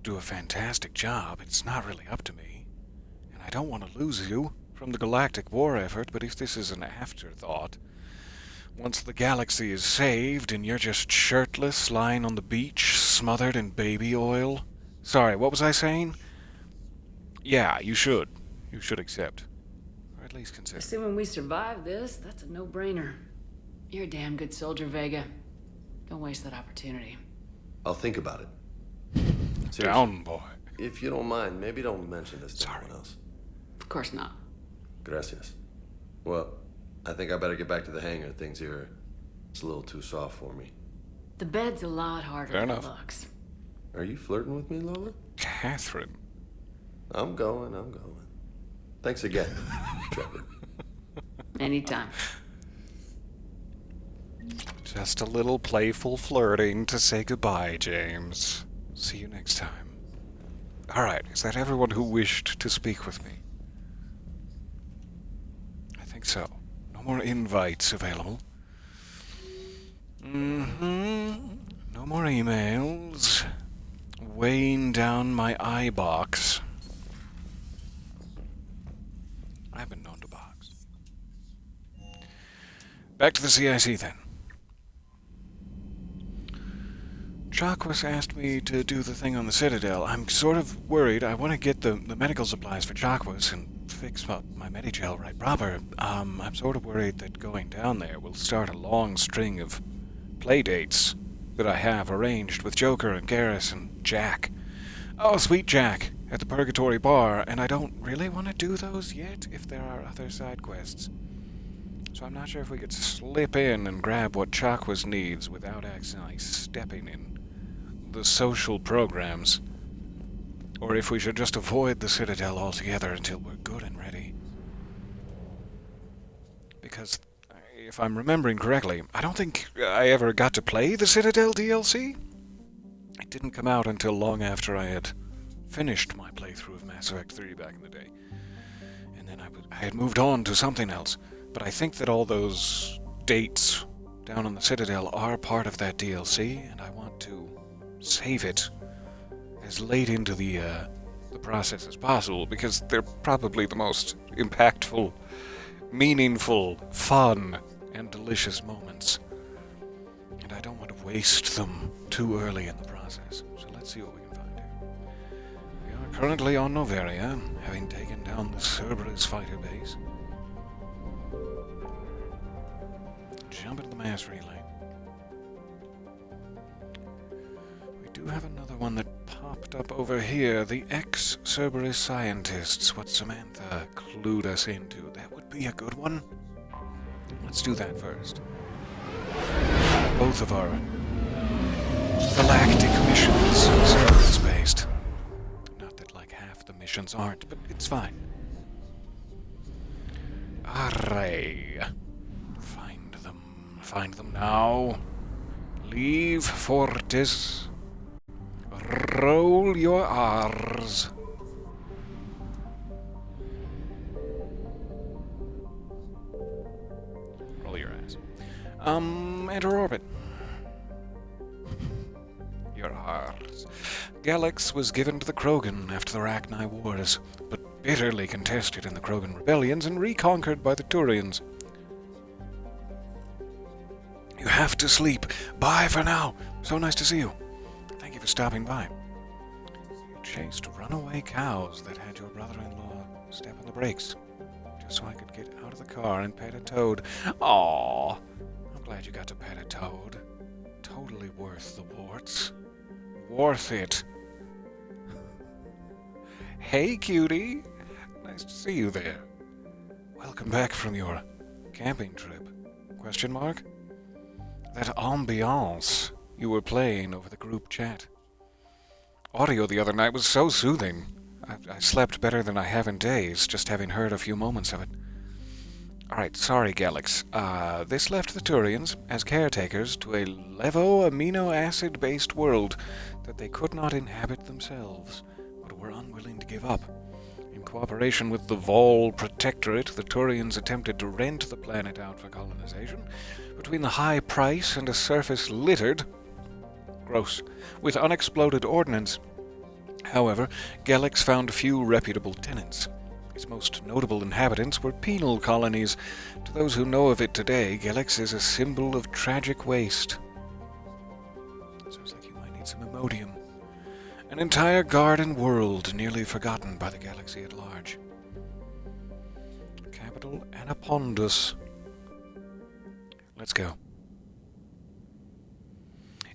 S1: do a fantastic job. It's not really up to me. And I don't want to lose you from the galactic war effort, but if this is an afterthought, once the galaxy is saved and you're just shirtless, lying on the beach, smothered in baby oil... Sorry, what was I saying? Yeah, you should. You should accept. Or at least consider.
S3: Assuming we survive this, that's a no-brainer. You're a damn good soldier, Vega. Don't waste that opportunity.
S11: I'll think about it. Seriously,
S1: Down, boy.
S11: if you don't mind, maybe don't mention this to anyone else.
S3: Of course not.
S11: Gracias. Well, I think I better get back to the hangar. Things here, it's a little too soft for me.
S3: The bed's a lot harder
S1: Fair
S3: than
S1: enough.
S3: it looks.
S11: Are you flirting with me, Lola?
S1: Catherine.
S11: I'm going. Thanks again, Trevor.
S3: Anytime.
S1: Just a little playful flirting to say goodbye, James. See you next time. Alright, is that everyone who wished to speak with me? I think so. No more invites available. No more emails. Weighing down my I-box. I've been known to box. Back to the CIC then. Chakwas asked me to do the thing on the Citadel. I'm sort of worried. I want to get the medical supplies for Chakwas and fix up my Medigel right proper. I'm sort of worried that going down there will start a long string of playdates that I have arranged with Joker and Garrus and Jack. Oh, sweet Jack, at the Purgatory Bar, and I don't really want to do those yet if there are other side quests. So I'm not sure if we could slip in and grab what Chakwas needs without accidentally stepping in the social programs, or if we should just avoid the Citadel altogether until we're good and ready. Because, if I'm remembering correctly, I don't think I ever got to play the Citadel DLC. It didn't come out until long after I had finished my playthrough of Mass Effect 3 back in the day. And then I had moved on to something else. But I think that all those dates down on the Citadel are part of that DLC, and I want to save it as late into the process as possible, because they're probably the most impactful, meaningful, fun, and delicious moments. And I don't want to waste them too early in the process. So let's see what we can find here. We are currently on Noveria, having taken down the Cerberus fighter base. Jump into the mass relay. We do have another one that popped up over here. The Ex-Cerberus scientists. What Samantha clued us into. That would be a good one. Let's do that first. Both of our galactic missions Cerberus-based. Not that like half the missions aren't, but it's fine. Array. Find them now. Leave Fortis. Roll your R's. Roll your ass. Enter orbit. Your R's. Galax was given to the Krogan after the Rachni Wars, but bitterly contested in the Krogan rebellions and reconquered by the Turians. You have to sleep. Bye for now. So nice to see you. Thank you for stopping by. You chased runaway cows that had your brother-in-law step on the brakes, just so I could get out of the car and pet a toad. Aww. I'm glad you got to pet a toad. Totally worth the warts. Worth it. Hey, cutie. Nice to see you there. Welcome back from your camping trip. Question mark? That ambiance you were playing over the group chat. Audio the other night was so soothing. I slept better than I have in days, just having heard a few moments of it. Alright, sorry, Galax. This left the Turians as caretakers to a levo amino acid-based world that they could not inhabit themselves, but were unwilling to give up. In cooperation with the Vol Protectorate, the Turians attempted to rent the planet out for colonization. Between the high price and a surface littered, gross, with unexploded ordnance. However, Galax found few reputable tenants. Its most notable inhabitants were penal colonies. To those who know of it today, Galax is a symbol of tragic waste. Sounds like you might need some Imodium. An entire garden world nearly forgotten by the galaxy at large. Capital Anapondus. Let's go.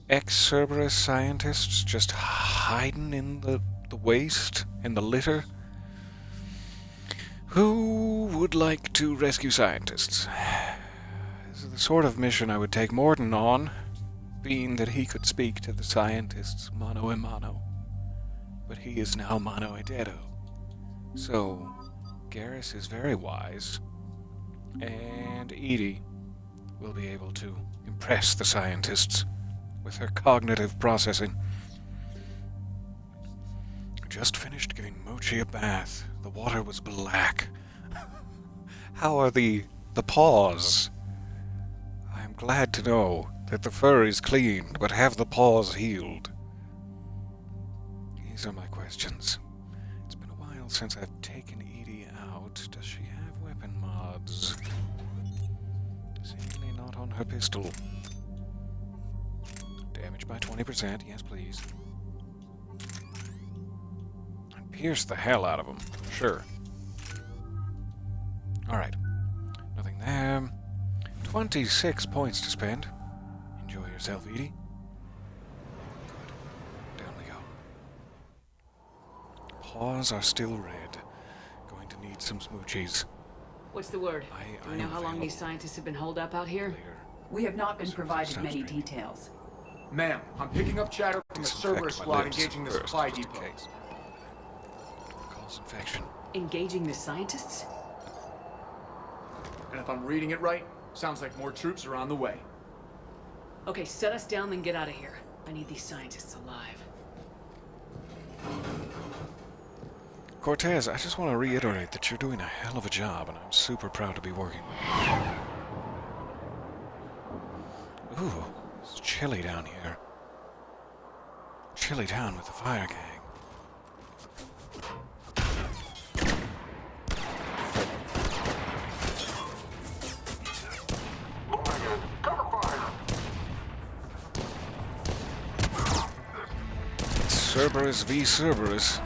S1: Ex-Cerberus scientists just hiding in the waste, in the litter. Who would like to rescue scientists? This is the sort of mission I would take Morden on, being that he could speak to the scientists mano a mano. But he is now mano a dedo. So, Garrus is very wise, and Edie will be able to impress the scientists with her cognitive processing. Just finished giving Mochi a bath. The water was black. How are the paws? I am glad to know that the fur is cleaned, but have the paws healed? These are my questions. It's been a while since I've taken Edie out. Does she have weapon mods? Seemingly not on her pistol. Damage by 20%, yes please. And pierce the hell out of them, sure. Alright. Nothing there. 26 points to spend. Enjoy yourself, Edie. Good. Down we go. Paws are still red. Going to need some smoochies.
S3: What's the word? Do we know how long these scientists have been holed up out here? We have not been provided many details.
S6: Ma'am, I'm picking up chatter from the Cerberus squad engaging the supply depot.
S1: Cause infection.
S3: Engaging the scientists?
S6: And if I'm reading it right, sounds like more troops are on the way.
S3: Okay, set us down, then get out of here. I need these scientists alive.
S1: Cortez, I just want to reiterate that you're doing a hell of a job, and I'm super proud to be working with you. Ooh, it's chilly down here. Chilly town with the fire gang. Cerberus v. Cerberus.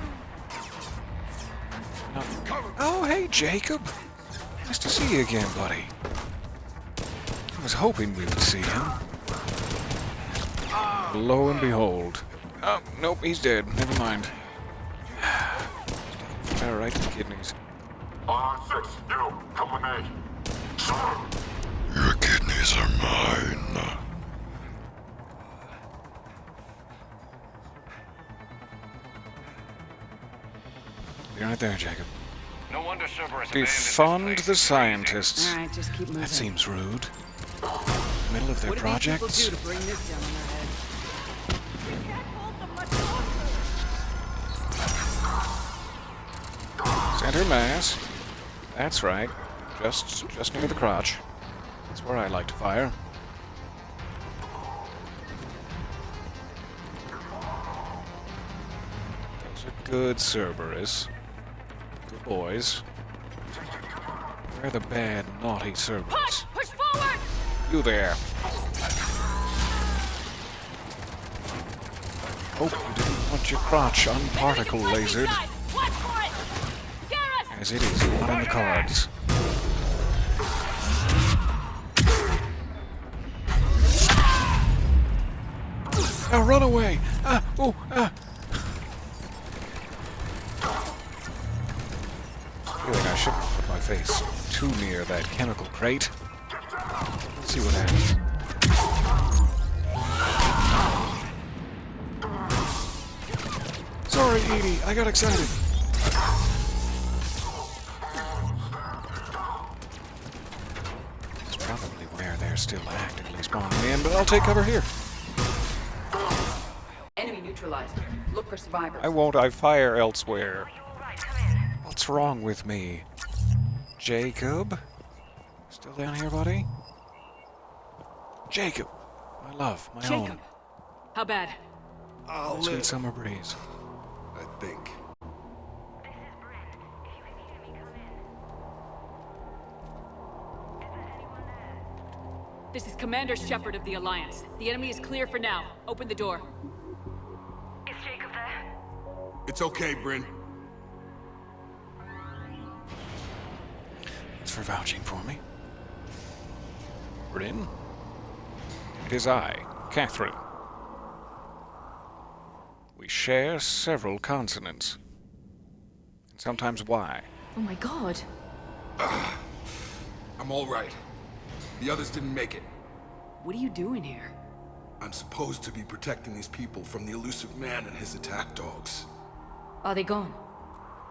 S1: Oh, hey, Jacob. Nice to see you again, buddy. I was hoping we would see him. Lo and behold. Oh, nope, he's dead. Never mind. Fire right to the kidneys.
S5: 6, you, come with me. Sir!
S11: Your kidneys are mine.
S1: You're right there, Jacob.
S5: No wonder Cerberus
S1: Defund the scientists.
S3: All right, just keep moving.
S1: That seems rude. Middle of their
S3: What do these people
S1: projects.
S3: do to bring this down on their head?
S1: Center mass. That's right. Just near the crotch. That's where I like to fire. Those are good Cerberus. Good boys. Where are the bad, naughty Cerberus?
S3: Push forward!
S1: You there. Hope you didn't want your crotch unparticle lasered.
S3: Watch for it! Garrus!
S1: As it is not in the cards. Now run away! Feeling I shouldn't put my face too near that chemical crate. Let's see what happens. Sorry, Edie, I got excited. That's probably where they're still actively spawning in, but I'll take cover here.
S3: Enemy neutralized. Look for survivors.
S1: I won't, I fire elsewhere. What's wrong with me? Jacob? Still down here, buddy? Jacob! My love, my
S3: Jacob!
S1: own.
S3: How bad?
S11: I'll
S1: Sweet
S11: live,
S1: summer breeze.
S11: I think.
S3: This is Commander Shepard of the Alliance. The enemy is clear for now. Open the door.
S8: Is Jacob there?
S11: It's okay, Bryn.
S1: Thanks for vouching for me. Bryn? It is I, Catherine. We share several consonants. And sometimes Y.
S9: Oh my god.
S12: I'm all right. The others didn't make it.
S3: What are you doing here?
S12: I'm supposed to be protecting these people from the elusive man and his attack dogs.
S9: Are they gone?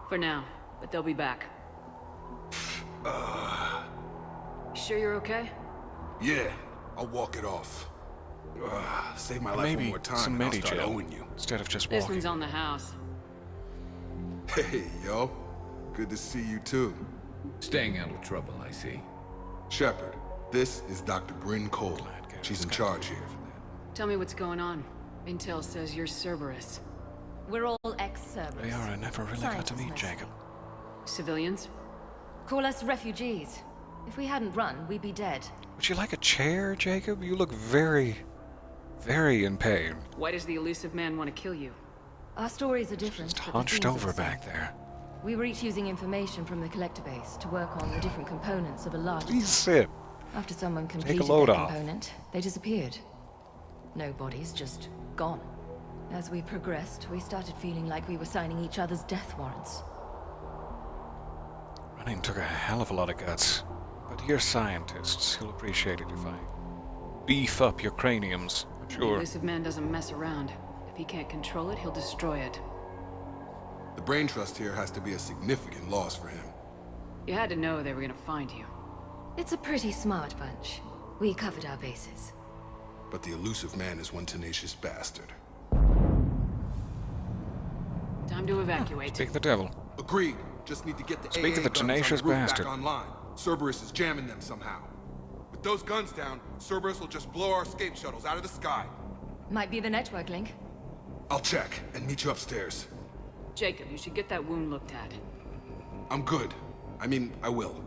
S3: For now, but they'll be back. Sure you're okay?
S12: Yeah, I'll walk it off. Save my life one
S1: Maybe
S12: more time
S1: some
S12: and I'll start
S1: Medi-gel
S12: owing you.
S1: instead of just
S3: This
S1: walking.
S3: one's on the house.
S12: Hey, yo. Good to see you too.
S2: Staying out of trouble, I see.
S12: Shepard, this is Dr. Bryn Cole. She's in charge here.
S3: Tell me what's going on. Intel says you're Cerberus.
S9: We're all ex-Cerberus.
S1: They are, I never really got to meet
S9: Scientists,
S1: Jacob.
S3: Civilians?
S9: Call us refugees. If we hadn't run, we'd be dead.
S1: Would you like a chair, Jacob? You look very, very in pain.
S3: Why does the elusive man want to kill you?
S9: Our stories are different.
S1: Just
S9: but the
S1: hunched
S9: themes are
S1: over
S9: the same.
S1: back there.
S9: We were each using information from the collector base to work on the different components of a larger
S1: Please sit.
S9: After someone
S1: Take a
S9: completed
S1: load
S9: their
S1: off.
S9: component, they disappeared. No bodies, just gone. As we progressed, we started feeling like we were signing each other's death warrants.
S1: Running took a hell of a lot of guts. But you're scientists. You'll appreciate it if I beef up your craniums. I'm
S3: The
S1: sure.
S3: elusive man doesn't mess around. If he can't control it, he'll destroy it.
S12: The brain trust here has to be a significant loss for him.
S3: You had to know they were gonna find you.
S9: It's a pretty smart bunch. We covered our bases.
S12: But the elusive man is one tenacious bastard.
S3: Time to evacuate.
S1: Speak the devil.
S12: Agreed. Just need to get the
S1: Speak
S12: AA
S1: of the
S12: guns on
S1: tenacious
S12: the roof
S1: bastard.
S12: back online. Cerberus is jamming them somehow. With those guns down, Cerberus will just blow our escape shuttles out of the sky.
S9: Might be the network link.
S12: I'll check and meet you upstairs.
S3: Jacob, you should get that wound looked at.
S12: I'm good. I mean, I will.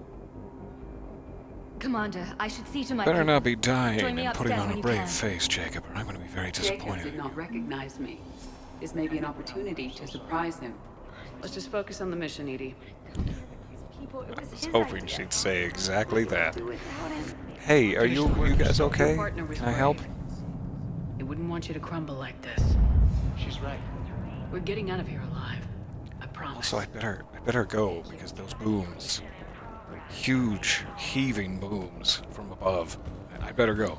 S9: Commander, I should see to my
S1: Better
S9: people.
S1: not be dying
S9: Join me
S1: and putting
S9: upstairs
S1: on
S9: when
S1: a
S9: you
S1: brave
S9: can.
S1: face, Jacob, or I'm going to be very
S13: Jacob
S1: disappointed.
S13: did not recognize me. This may be an opportunity to surprise him.
S3: Let's just focus on the mission, Edie.
S9: People, it was
S1: I was
S9: his
S1: hoping
S9: idea.
S1: she'd say exactly that.
S9: Do it without him.
S1: Hey, are you guys okay?
S3: Your partner was
S1: Can I help?
S3: brave. He wouldn't want you to crumble like this.
S13: She's right.
S3: We're getting out of here alive. I promise.
S1: Also, I better go because those booms, huge heaving booms from above. I better go.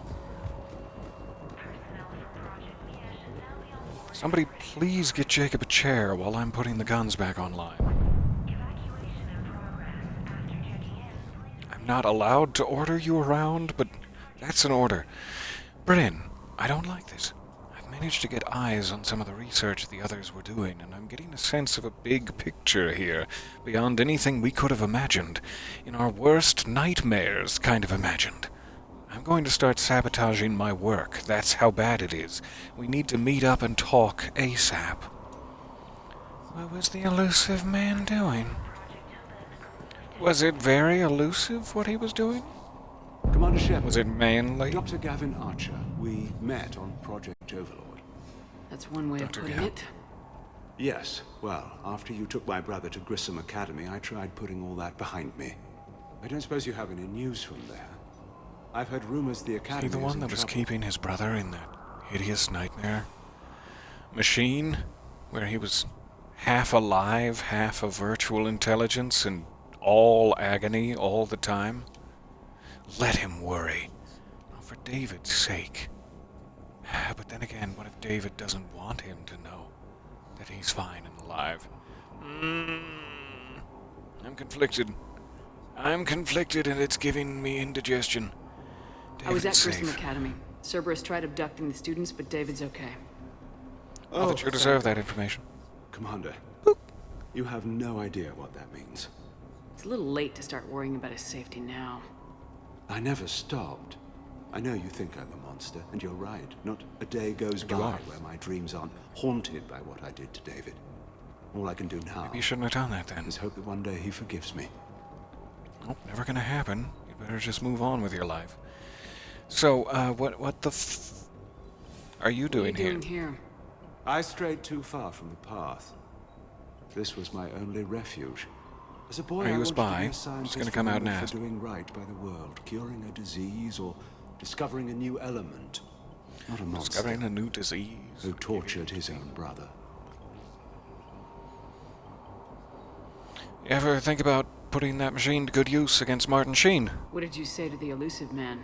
S1: Somebody please get Jacob a chair while I'm putting the guns back online. I'm not allowed to order you around, but that's an order. Bryn, I don't like this. I've managed to get eyes on some of the research the others were doing, and I'm getting a sense of a big picture here, beyond anything we could have imagined. In our worst nightmares, kind of imagined. I'm going to start sabotaging my work. That's how bad it is. We need to meet up and talk ASAP. What was the elusive man doing? Was it very elusive, what he was doing?
S14: Commander Shepard.
S1: Was it manly?
S14: Dr. Gavin Archer. We met on Project Overlord.
S3: That's one way
S1: Dr.
S3: of putting
S1: Gale.
S3: it.
S14: Yes, well, after you took my brother to Grissom Academy, I tried putting all that behind me. I don't suppose you have any news from there. I've heard rumors the
S1: Is
S14: Academy
S1: he the
S14: is
S1: one
S14: in
S1: that was
S14: trouble.
S1: keeping his brother in that hideous nightmare machine, where he was half alive, half a virtual intelligence, and all agony all the time? Let him worry. Oh, for David's sake. But then again, what if David doesn't want him to know that he's fine and alive? I'm conflicted. I'm conflicted, and it's giving me indigestion.
S3: I was at
S1: David's
S3: Grissom
S1: safe.
S3: Academy. Cerberus tried abducting the students, but David's okay.
S1: Oh, that you deserve that information.
S14: Commander, you have no idea what that means.
S3: It's a little late to start worrying about his safety now.
S14: I never stopped. I know you think I'm a monster, and you're right. Not a day goes
S1: You
S14: by
S1: are.
S14: where my dreams aren't haunted by what I did to David. All I can do now
S1: Maybe you shouldn't have done that then.
S14: is hope that one day he forgives me.
S1: Nope, never gonna happen. You better just move on with your life. So, what the are you
S3: What are
S1: doing
S3: you
S1: here?
S3: doing here?
S14: I strayed too far from the path. This was my only refuge. As a boy,
S1: Are you
S14: I
S1: a
S14: wanted
S1: spy?
S14: to be a
S1: Just
S14: scientist
S1: gonna come out and
S14: remembered
S1: ask.
S14: for doing right by the world, curing a disease or discovering a new element. Not a monster
S1: Discovering a new disease.
S14: who tortured his own brother.
S1: You ever think about putting that machine to good use against Martin Sheen?
S3: What did you say to the elusive man?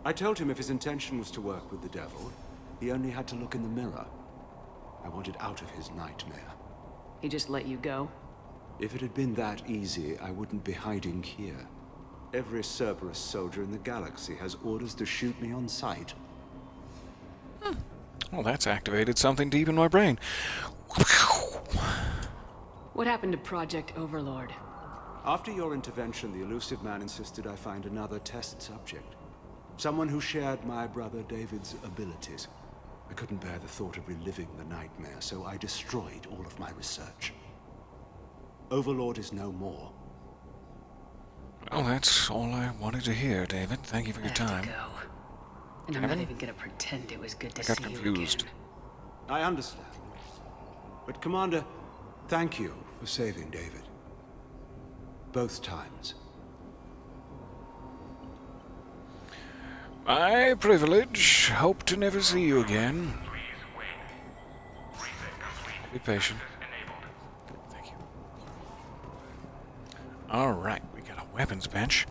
S14: I told him if his intention was to work with the devil, he only had to look in the mirror. I wanted out of his nightmare.
S3: He just let you go?
S14: If it had been that easy, I wouldn't be hiding here. Every Cerberus soldier in the galaxy has orders to shoot me on sight.
S1: Well, that's activated something deep in my brain.
S3: What happened to Project Overlord?
S14: After your intervention, the elusive man insisted I find another test subject. Someone who shared my brother David's abilities. I couldn't bear the thought of reliving the nightmare, so I destroyed all of my research. Overlord is no more.
S1: Well, that's all I wanted to hear, David. Thank you for your
S3: I have
S1: time.
S3: to go. And I'm
S1: Kevin?
S3: not even gonna pretend it was good to
S1: I got
S3: see
S1: confused.
S3: you again.
S14: I understand. But Commander, thank you for saving David. Both times.
S1: My privilege. Hope to never see you again. Be patient. Thank you. Alright, we got a weapons bench.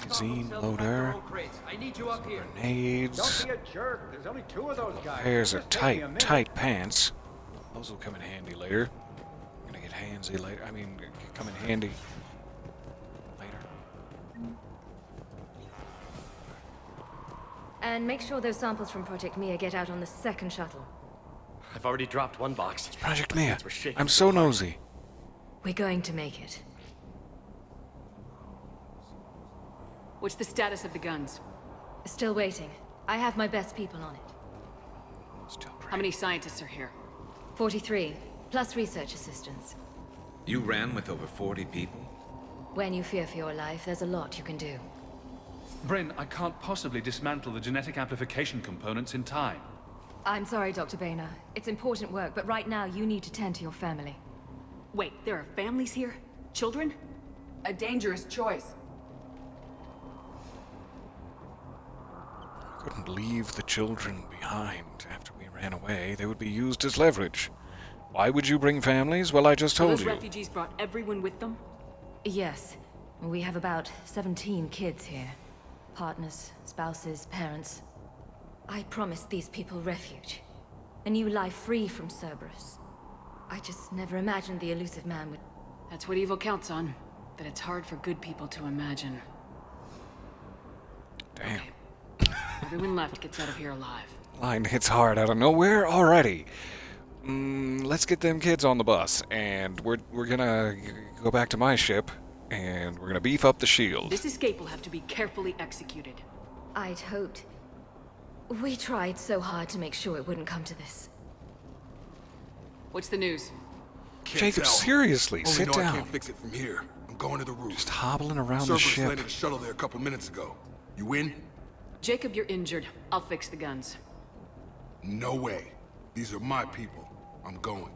S1: Magazine loader.
S15: I need you up here.
S1: Grenades.
S15: Don't be a jerk. There's only two of those guys.
S1: Pairs of
S15: Just take me a minute.
S1: tight pants. Those will come in handy later. I'm gonna get handsy later. Come in handy later.
S9: And make sure those samples from Project Mia get out on the second shuttle.
S16: I've already dropped one box.
S1: It's Project Mia.
S16: We're shaking
S1: I'm so
S16: so hard.
S1: nosy.
S9: We're going to make it.
S3: What's the status of the guns?
S9: Still waiting. I have my best people on it.
S3: How many scientists are here?
S9: 43, plus research assistants.
S2: You ran with over 40 people?
S9: When you fear for your life, there's a lot you can do.
S17: Bryn, I can't possibly dismantle the genetic amplification components in time.
S9: I'm sorry, Dr. Boehner. It's important work, but right now you need to tend to your family.
S3: Wait, there are families here? Children?
S13: A dangerous choice.
S1: I couldn't leave the children behind after we ran away. They would be used as leverage. Why would you bring families? Well, I just
S3: So
S1: told
S3: those
S1: you.
S3: refugees brought everyone with them?
S9: Yes. We have about 17 kids here. Partners, spouses, parents. I promised these people refuge. A new life free from Cerberus. I just never imagined the elusive man would...
S3: That's what evil counts on. That it's hard for good people to imagine.
S1: Damn.
S3: Okay. Everyone left gets out of here alive.
S1: Line hits hard out of nowhere already. Let's get them kids on the bus, and we're gonna go back to my ship, and we're gonna beef up the shield.
S3: This escape will have to be carefully executed.
S9: I'd hoped. We tried so hard to make sure it wouldn't come to this.
S3: What's the news?
S1: Jacob, seriously,
S12: Only
S1: sit
S12: know I
S1: down.
S12: can't fix it from here. I'm going to the roof.
S1: Just hobbling around the
S12: Cerberus
S1: ship.
S12: landed a shuttle there a couple minutes ago. You win?
S3: Jacob, you're injured. I'll fix the guns.
S12: No way. These are my people. I'm going.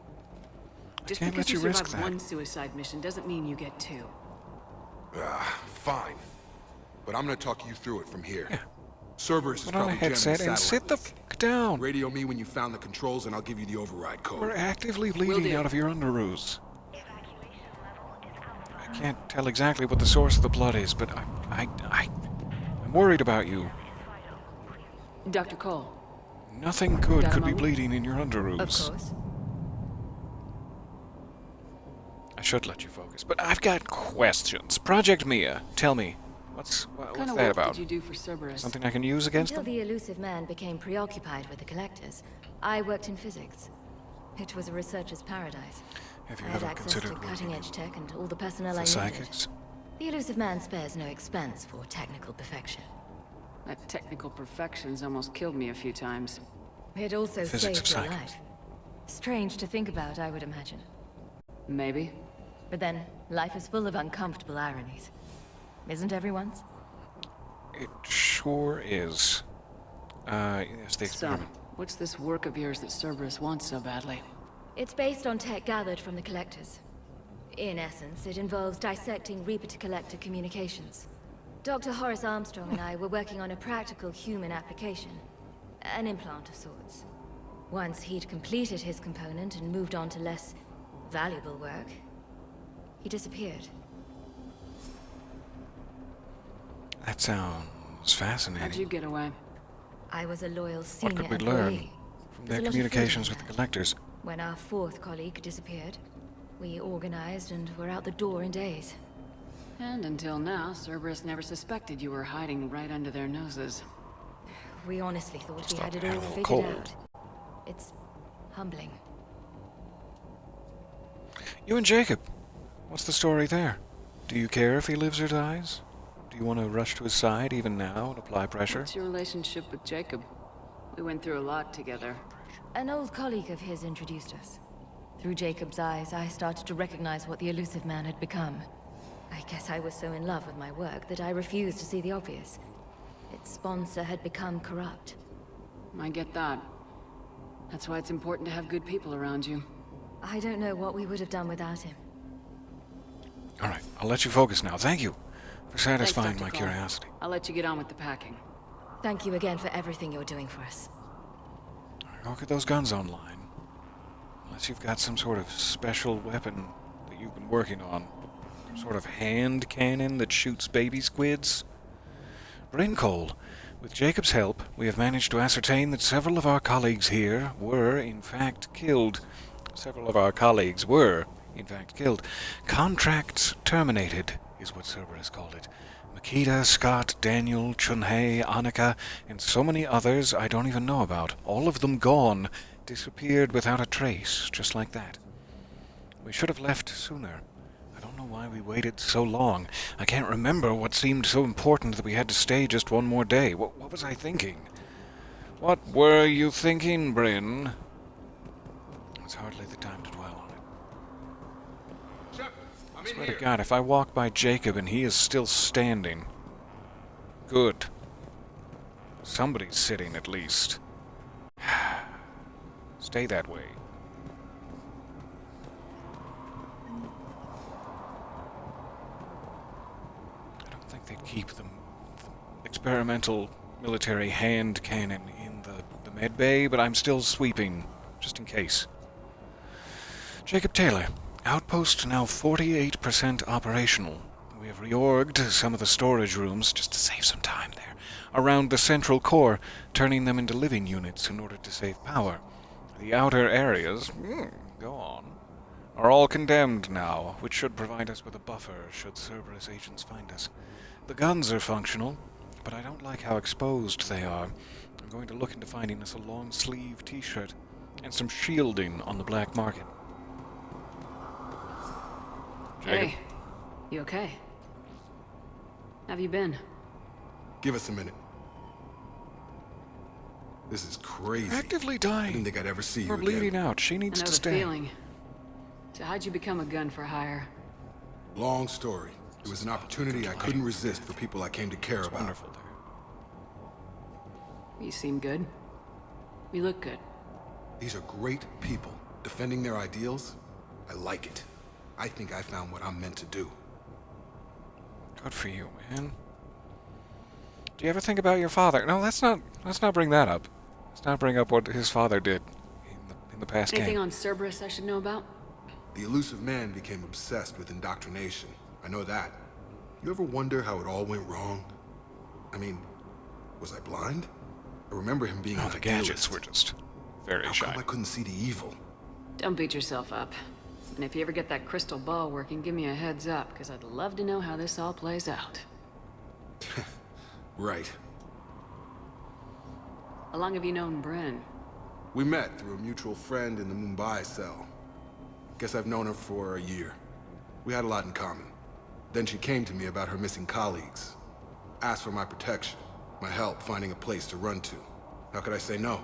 S3: Just
S1: can't
S3: because
S1: let
S3: you
S1: you risk
S3: survived
S1: that.
S3: one suicide mission doesn't mean you get two.
S12: Fine. But I'm gonna talk you through it from here.
S1: Yeah.
S12: Cerberus is
S1: Put on a
S12: probably jamming
S1: headset
S12: the
S1: and sit
S12: satellite
S1: the
S12: link.
S1: f down.
S12: Radio me when you found the controls and I'll give you the override code.
S1: We're actively bleeding out of your underoos. I can't tell exactly what the source of the blood is, but I'm worried about you.
S3: Dr. Cole.
S1: Nothing good
S3: Got a
S1: could be
S3: moment?
S1: bleeding in your underoos.
S9: Of course.
S1: I should let you focus, but I've got questions. Project Mia, tell me, what's
S3: What kind of
S1: that
S3: work
S1: about?
S3: did you do for Cerberus?
S1: Something I can use against
S9: Until
S1: them?
S9: the elusive man became preoccupied with the collectors, I worked in physics. It was a researcher's paradise.
S1: Have you
S9: I had
S1: ever
S9: access
S1: considered
S9: to cutting-edge tech and all the personnel
S1: the
S9: I needed.
S1: psychics?
S9: The elusive man spares no expense for technical perfection.
S3: That technical perfection's almost killed me a few times.
S9: It also
S1: Physics of
S9: saved your
S1: psychics.
S9: life. Strange to think about, I would imagine.
S3: Maybe.
S9: But then, life is full of uncomfortable ironies. Isn't everyone's?
S1: It sure is. Yes, the
S3: So,
S1: experiment.
S3: what's this work of yours that Cerberus wants so badly?
S9: It's based on tech gathered from the collectors. In essence, it involves dissecting Reaper-to-Collector communications. Dr. Horace Armstrong and I were working on a practical human application. An implant of sorts. Once he'd completed his component and moved on to less valuable work, he disappeared.
S1: That sounds
S3: How'd
S1: fascinating.
S3: you get away?
S9: I was a loyal senior
S1: What could we
S9: employee.
S1: learn from
S9: There's
S1: their
S9: a lot of
S1: communications
S9: freedom
S1: with the collectors?
S9: When our fourth colleague disappeared, we organized and were out the door in days.
S3: And until now, Cerberus never suspected you were hiding right under their noses.
S9: We honestly thought we had it
S1: Had a
S9: all
S1: little
S9: figured
S1: cold.
S9: out. It's humbling.
S1: You and Jacob, what's the story there? Do you care if he lives or dies? Do you want to rush to his side even now and apply pressure?
S3: What's your relationship with Jacob? We went through a lot together.
S9: An old colleague of his introduced us. Through Jacob's eyes, I started to recognize what the elusive man had become. I guess I was so in love with my work that I refused to see the obvious. Its sponsor had become corrupt.
S3: I get that. That's why it's important to have good people around you.
S9: I don't know what we would have done without him.
S1: All right, I'll let you focus now. Thank you for satisfying
S3: Thanks, Dr.
S1: my
S3: Cole.
S1: curiosity.
S3: I'll let you get on with the packing.
S9: Thank you again for everything you're doing for us.
S1: Go get those guns online. Unless you've got some sort of special weapon that you've been working on. Some sort of hand cannon that shoots baby squids. Brain Cole, with Jacob's help, we have managed to ascertain that several of our colleagues here were, in fact, killed. Contracts terminated, is what Cerberus called it. Makita, Scott, Daniel, Chunhei, Annika, and so many others I don't even know about. All of them gone, disappeared without a trace, just like that. We should have left sooner. I don't know why we waited so long. I can't remember what seemed so important that we had to stay just one more day. What was I thinking? What were you thinking, Bryn? It's hardly the time to dwell on it. I swear to God, if I walk by Jacob and he is still standing... Good. Somebody's sitting, at least. Stay that way. I don't think they'd keep the experimental military hand cannon in the med bay, but I'm still sweeping, just in case. Jacob Taylor, outpost now 48% operational. We have reorged some of the storage rooms just to save some time there, around the central core, turning them into living units in order to save power. The outer areas, go on, are all condemned now, which should provide us with a buffer should Cerberus agents find us. The guns are functional, but I don't like how exposed they are. I'm going to look into finding us a long-sleeve t-shirt and some shielding on the black market. Jacob.
S3: Hey, you okay? Have you been?
S12: Give us a minute. This is crazy.
S1: Actively dying.
S12: I didn't think I'd ever see you
S1: We're
S12: again.
S1: bleeding out. She needs
S3: I know
S1: to
S3: the
S1: stay.
S3: feeling. So how'd you become a gun for hire?
S12: Long story. It was an opportunity I couldn't resist for people I came to care about.
S1: Wonderful there.
S3: You seem good. You look good.
S12: These are great people. Defending their ideals, I like it. I think I found what I'm meant to do.
S1: Good for you, man. Do you ever think about your father? No, let's not bring that up. Let's not bring up what his father did in the past
S3: Anything
S1: game.
S3: on Cerberus I should know about?
S12: The elusive man became obsessed with indoctrination. I know that. You ever wonder how it all went wrong? I mean, was I blind? I remember him being
S1: No,
S12: an
S1: the
S12: idealist.
S1: gadgets were just very
S12: How
S1: shy.
S12: come I couldn't see the evil?
S3: Don't beat yourself up. And if you ever get that crystal ball working, give me a heads up, because I'd love to know how this all plays out.
S12: Right.
S3: How long have you known Bryn?
S12: We met through a mutual friend in the Mumbai cell. Guess I've known her for a year. We had a lot in common. Then she came to me about her missing colleagues. Asked for my protection, my help finding a place to run to. How could I say no?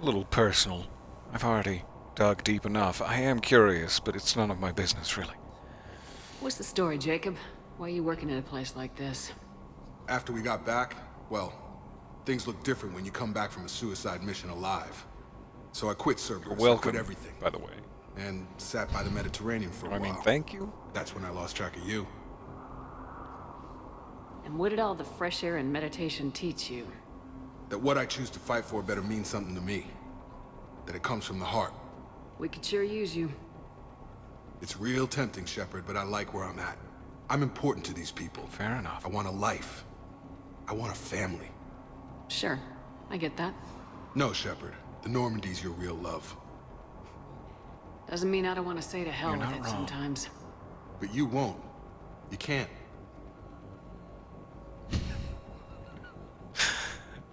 S1: A little personal. I've already dug deep enough. I am curious, but it's none of my business, really.
S3: What's the story, Jacob? Why are you working in a place like this?
S12: After we got back, well, things look different when you come back from a suicide mission alive. So I quit Cerberus.
S1: Welcome,
S12: I quit everything.
S1: by the way.
S12: And sat by the Mediterranean for a while.
S1: I mean, thank you.
S12: That's when I lost track of you.
S3: And what did all the fresh air and meditation teach you?
S12: That what I choose to fight for better mean something to me. That it comes from the heart.
S3: We could sure use you.
S12: It's real tempting, Shepard, but I like where I'm at. I'm important to these people.
S1: Fair enough.
S12: I want a life. I want a family.
S3: Sure, I get that.
S12: No, Shepard. The Normandy's your real love.
S3: Doesn't mean I don't want to say to hell
S1: You're
S3: with
S1: not
S3: it
S1: wrong.
S3: sometimes.
S12: But you won't. You can't.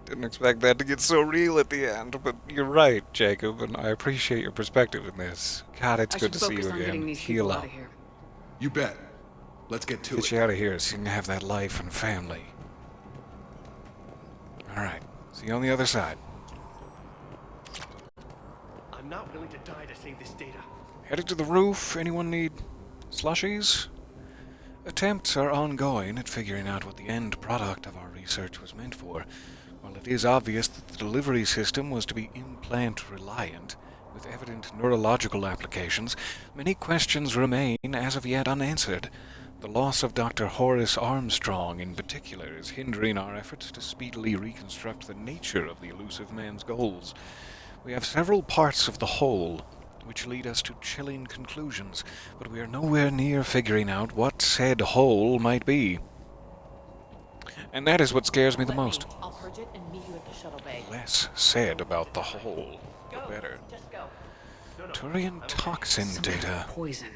S1: Didn't expect that to get so real at the end, but you're right, Jacob, and I appreciate your perspective in this. God, it's good to see you
S3: focus on getting
S1: again.
S3: these
S1: Heal
S3: people
S1: up.
S3: out of here.
S12: You bet. Let's get to
S1: Get
S12: it.
S1: you out of here so you can have that life and family. Alright, see you on the other side.
S16: I'm not willing to die to save this data.
S1: Headed to the roof. Anyone need slushies? Attempts are ongoing at figuring out what the end product of our research was meant for. While it is obvious that the delivery system was to be implant-reliant, with evident neurological applications, many questions remain as of yet unanswered. The loss of Dr. Horace Armstrong, in particular, is hindering our efforts to speedily reconstruct the nature of the elusive man's goals. We have several parts of the whole, which lead us to chilling conclusions, but we are nowhere near figuring out what said whole might be. And that is what scares me the most.
S18: I'll purge it and meet you at the shuttle bay.
S1: Less said about the whole, the better.
S18: Just go.
S1: Turian toxin data.
S3: Poison.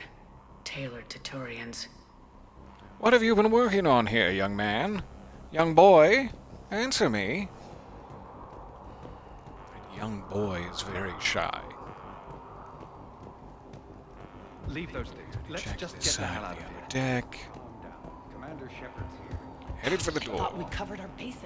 S3: Tailored to Turians.
S1: What have you been working on here, young man? Young boy? Answer me. That young boy is very shy.
S17: Leave those things. Let's
S1: Check
S17: just
S1: this
S17: get the hell
S1: out
S17: out
S1: the
S17: of
S1: upper
S17: here.
S1: deck.
S15: Commander Shepard's here.
S1: Headed for the
S18: Thought
S1: door.
S18: we covered our bases.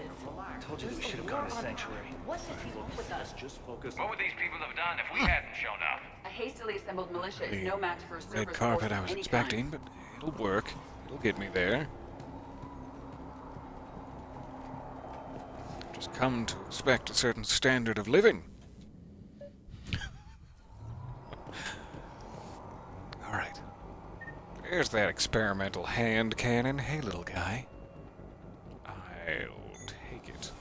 S5: Told you that we should have gone to Sanctuary.
S18: What did he want with us?
S5: Just focus.
S8: What would these people have done if we hadn't shown up?
S13: A hastily assembled militia
S1: The
S13: is no match for a
S1: red
S13: Cerberus
S1: carpet
S13: force
S1: I
S13: of
S1: was
S13: any
S1: expecting,
S13: kind.
S1: but it'll work. It'll get me there. Just come to expect a certain standard of living. Alright. There's that experimental hand cannon. Hey, little guy. I'll take it.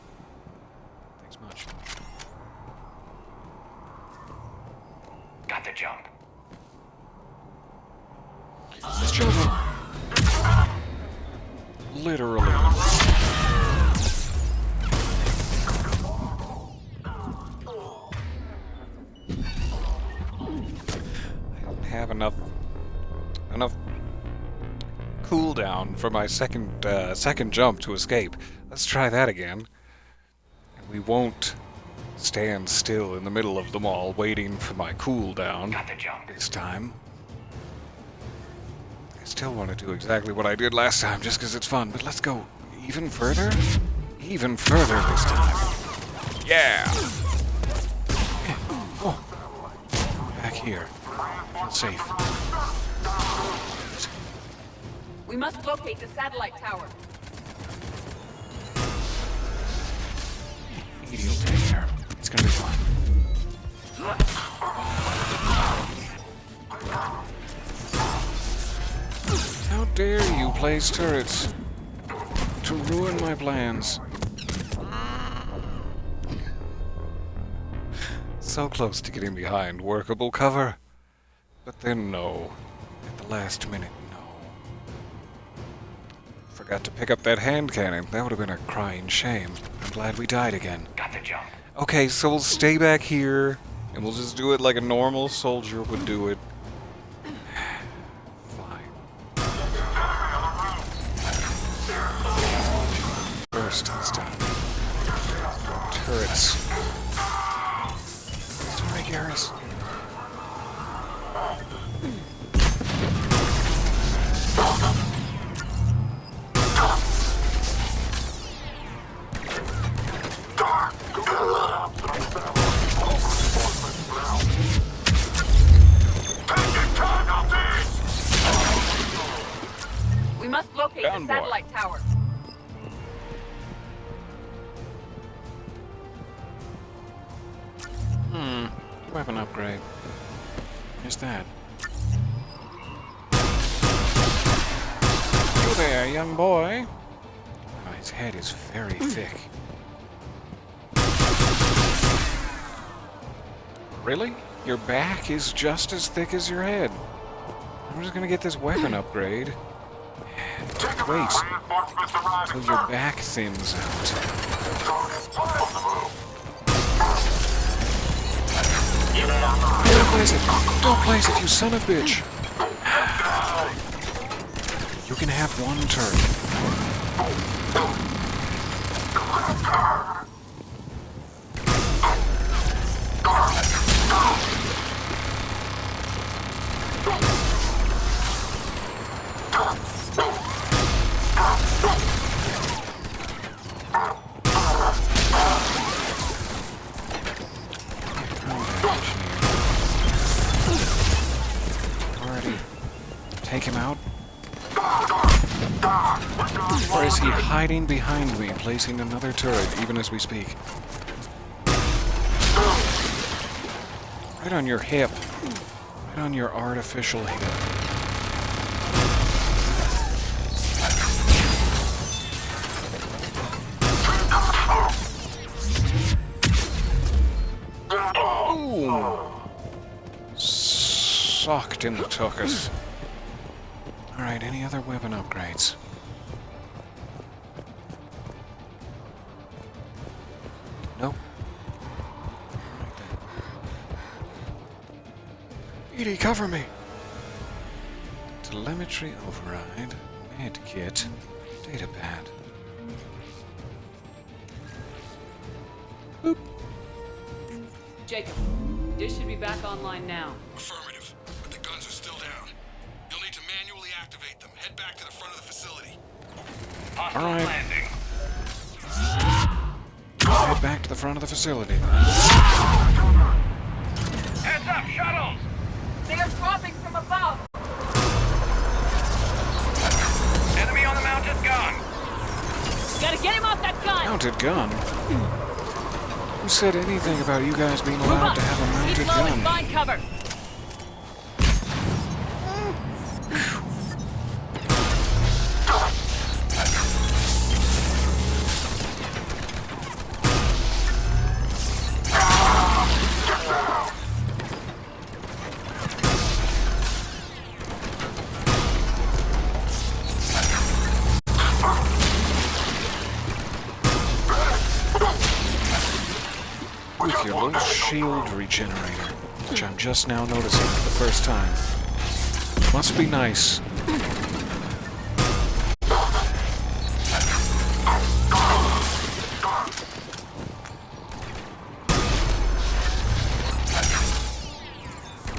S1: Thanks much.
S8: Got the jump.
S1: Children. Literally. I didn't have enough cooldown for my second jump to escape. Let's try that again. And we won't stand still in the middle of them all waiting for my cooldown this time. I still want to do exactly what I did last time just because it's fun, but let's go even further? Even further this time. Yeah! Oh. Back here. I feel safe.
S13: We must locate the satellite tower.
S1: Edie will take care of it. It's gonna be fun. How dare you place turrets to ruin my plans? So close to getting behind workable cover, but then no. At the last minute, no. Forgot to pick up that hand cannon. That would have been a crying shame. I'm glad we died again.
S8: Got the jump.
S1: Okay, so we'll stay back here, and we'll just do it like a normal soldier would do it. First this time. Turrets. Sorry, Garrus.
S13: We must locate
S1: Down,
S13: the
S1: boy.
S13: satellite tower.
S1: Weapon upgrade. Where's that? You there, young boy. Oh, his head is very thick. Really? Your back is just as thick as your head. I'm just gonna get this weapon upgrade. Wait until your back thins out. Don't place it! Don't place it, you son of a bitch! You can have one turn. Already take him out? Or is he hiding behind me, placing another turret even as we speak? Right on your hip. Right on your artificial hip. Boom! Socked in the tuchus. Alright, any other weapon upgrades? Nope. Alright then. Edie, cover me! Telemetry override, med kit, datapad.
S3: Jacob, dish should be back online now.
S12: Affirmative, but the guns are still down. You'll need to manually activate them. Head back to the front of the facility.
S5: Hostile
S1: All right.
S5: landing.
S1: Head back to the front of the facility.
S5: Heads up, shuttles!
S18: They are dropping from above.
S5: Enemy on the mounted gun.
S18: Gotta get him off that gun.
S1: Mounted gun? Who said anything about you guys being allowed to have a mounted
S18: Keep low and
S1: gun?
S18: find cover.
S1: With your little shield regenerator, which I'm just now noticing for the first time. Must be nice.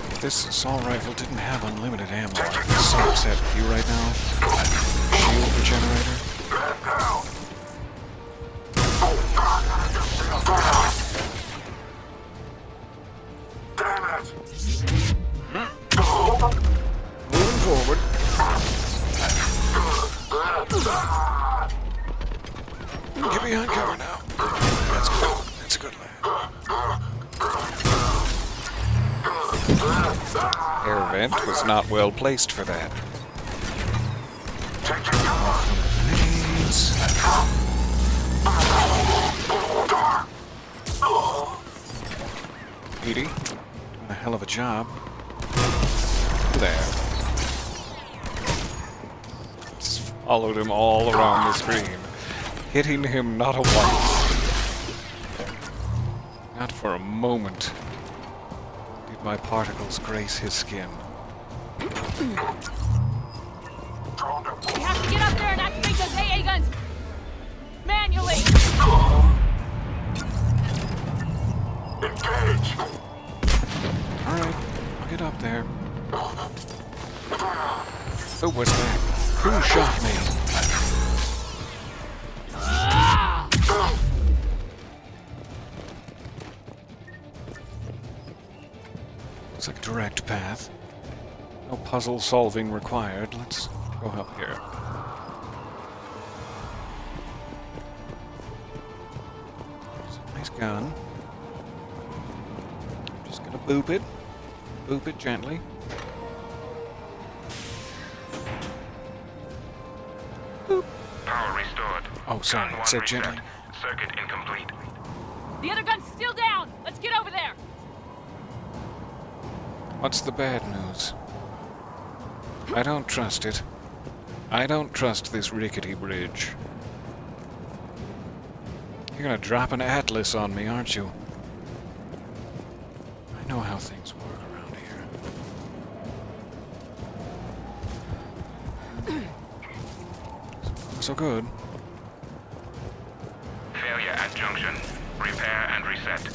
S1: If this assault rifle didn't have unlimited ammo, I'd be so upset with you right now. Shield regenerator. Moving forward. Get behind cover now. That's good. That's a good lad. Air vent was not well placed for that. Grenades. Edie, doing a hell of a job. There. Just followed him all around the screen, hitting him not a once. Not for a moment did my particles grace his skin.
S18: We have to get up there and activate those AA guns. Manually.
S12: Engage!
S1: Alright, I'll get up there. Who was that? Who shot me? Looks like a direct path. No puzzle solving required. Let's go up here. There's a nice gun. I'm just gonna boop it. Boop it gently.
S5: Power restored.
S1: Oh, sorry,
S5: Gun
S1: it said
S5: one
S1: gently.
S5: reset. Circuit incomplete.
S18: The other gun's still down. Let's get over there.
S1: What's the bad news? I don't trust it. I don't trust this rickety bridge. You're gonna drop an atlas on me, aren't you? I know how things work around here. So good.
S5: Failure at junction. Repair and reset.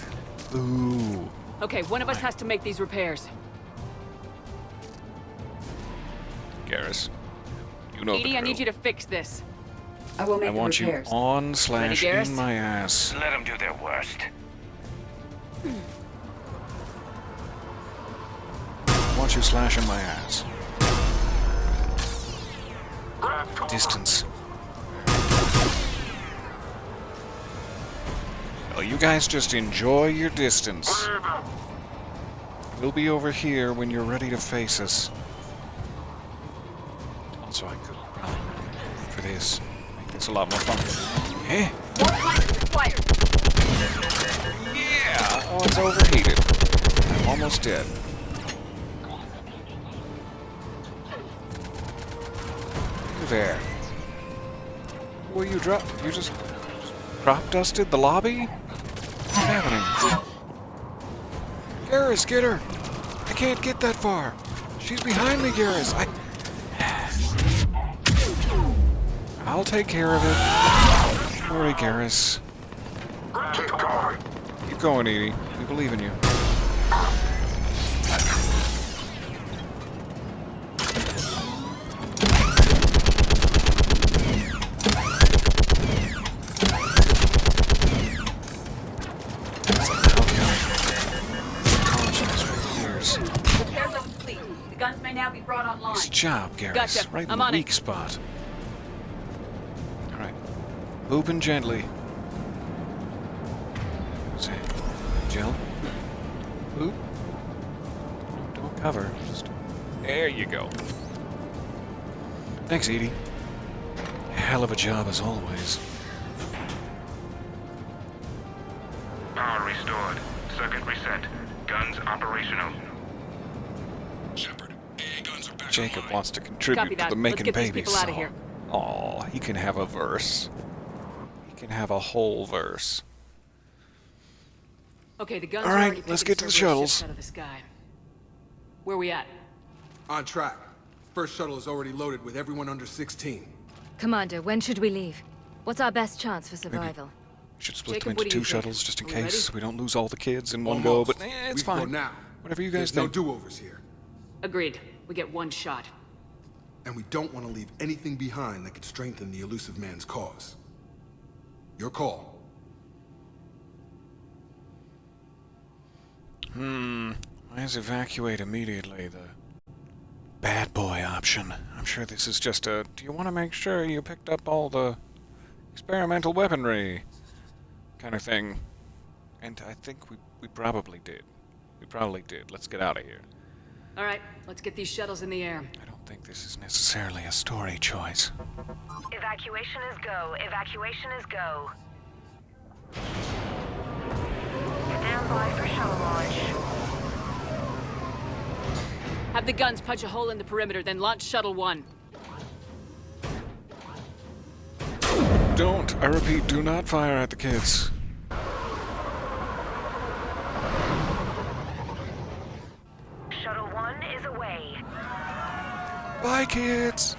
S1: Ooh.
S3: Okay, one of us has to make these repairs.
S1: Garrus, you know
S3: Edie,
S1: the
S3: I
S1: drill.
S3: need you to fix this.
S13: I will make
S1: I
S13: the
S1: want you
S13: repairs.
S1: on slash
S3: Ready, Garrus?
S1: in my ass.
S8: Let them do their worst.
S1: I want you slashing my ass. Distance. Well, you guys just enjoy your distance. We'll be over here when you're ready to face us. Also, I could probably for this. Make this a lot more fun. Eh?
S18: More time is required.
S1: Yeah! Oh, it's overheated. I'm almost dead. You there. Well, you just crop dusted the lobby? What's happening? Garrus, get her! I can't get that far. She's behind me, Garrus. I'll take care of it. Don't worry, Garrus.
S12: Keep going.
S1: going, Edie. We believe in you.
S18: Repairs are complete. The guns may now be brought online.
S1: Nice job, Garrus.
S18: Gotcha.
S1: Right in
S18: I'm
S1: the
S18: on it.
S1: weak spot. Alright. Moving gently. Say, Jill? Oop. Don't cover. Just... There you go. Thanks, Edie. Hell of a job as always.
S5: Power restored. Circuit reset. Guns operational.
S12: Shepard, AA guns are back
S1: Jacob
S12: online.
S1: wants to contribute
S18: Copy
S1: to
S18: that.
S1: the
S18: Let's
S1: Making
S18: get these
S1: Babies
S18: people outta
S1: song.
S18: here.
S1: Aw, he can have a verse. He can have a whole verse.
S3: Okay, the guns
S1: All
S3: are
S1: right,
S3: already
S1: let's
S3: picking
S1: get to the
S3: Cerberus
S1: shuttles.
S3: ships out of the sky. Where we at?
S12: On track. First shuttle is already loaded with everyone under 16.
S19: Commander, when should we leave? What's our best chance for survival?
S1: We should split
S3: Jacob,
S1: them
S3: what
S1: into
S3: do you
S1: two
S3: think?
S1: shuttles just in
S3: Are we
S1: case
S3: ready?
S1: we don't lose all the kids in one go, but it's
S12: We can go
S1: fine.
S12: now.
S1: Whatever you guys
S12: There's
S1: think.
S12: no do-overs here.
S3: Agreed. We get one shot.
S12: And we don't want to leave anything behind that could strengthen the elusive man's cause. Your call.
S1: Let's evacuate immediately. The bad boy option. I'm sure this is just a... Do you want to make sure you picked up all the experimental weaponry kind of thing? And I think we probably did. We probably did. Let's get out of here.
S3: All right, let's get these shuttles in the air.
S1: I don't think this is necessarily a story choice.
S7: Evacuation is go. Evacuation is go. Stand by for shuttle launch.
S3: Have the guns punch a hole in the perimeter, then launch Shuttle 1.
S1: Don't, I repeat, do not fire at the kids.
S7: Shuttle 1 is away.
S1: Bye, kids!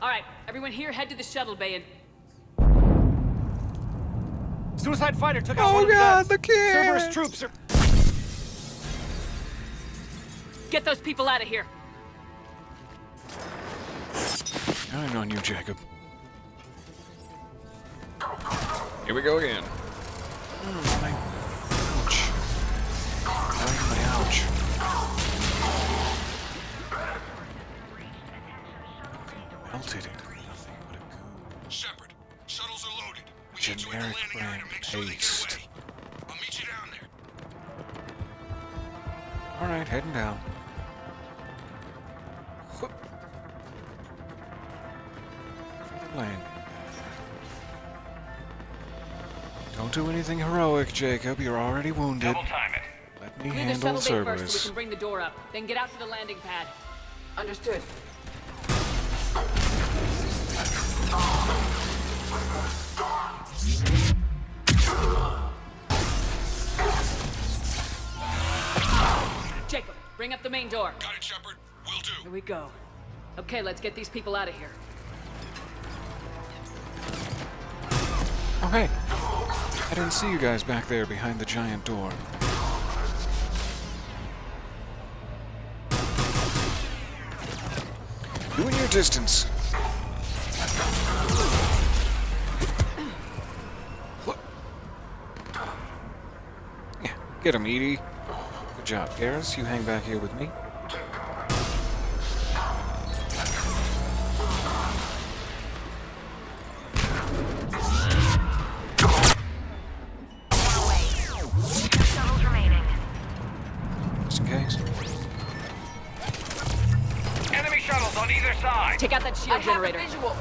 S3: All right, everyone here, head to the shuttle bay and...
S6: Suicide fighter took out
S1: Oh
S6: one of the
S1: god,
S6: guns.
S1: the kids!
S6: Cerberus troops are...
S3: Get those people out of here.
S1: Counting on you, Jacob. Here we go again. Oh, my ouch. My ouch. Melted into nothing but a goo.
S12: Shepard, shuttles are loaded. We
S1: Generic brand paste.
S12: I'll meet you down there.
S1: Alright, heading down. Whoop. For the landing. Don't do anything heroic, Jacob. You're already wounded.
S8: Double time it.
S1: Let me
S3: Clear the
S1: handle
S3: shuttle bay first so we
S1: Cerberus.
S3: can bring the door up. Then get out to the landing pad.
S18: Understood.
S3: Jacob, bring up the main door.
S12: Got it, Shepard. Will do.
S3: Here we go. Okay, let's get these people out of here.
S1: Oh, hey. I didn't see you guys back there behind the giant door. Doing your distance. Yeah, get him, Edie. Good job, Garrus. You hang back here with me.
S7: Shuttles remaining.
S1: Just in case.
S8: Enemy shuttles on either side.
S3: Take out that shield generator.
S18: Visual.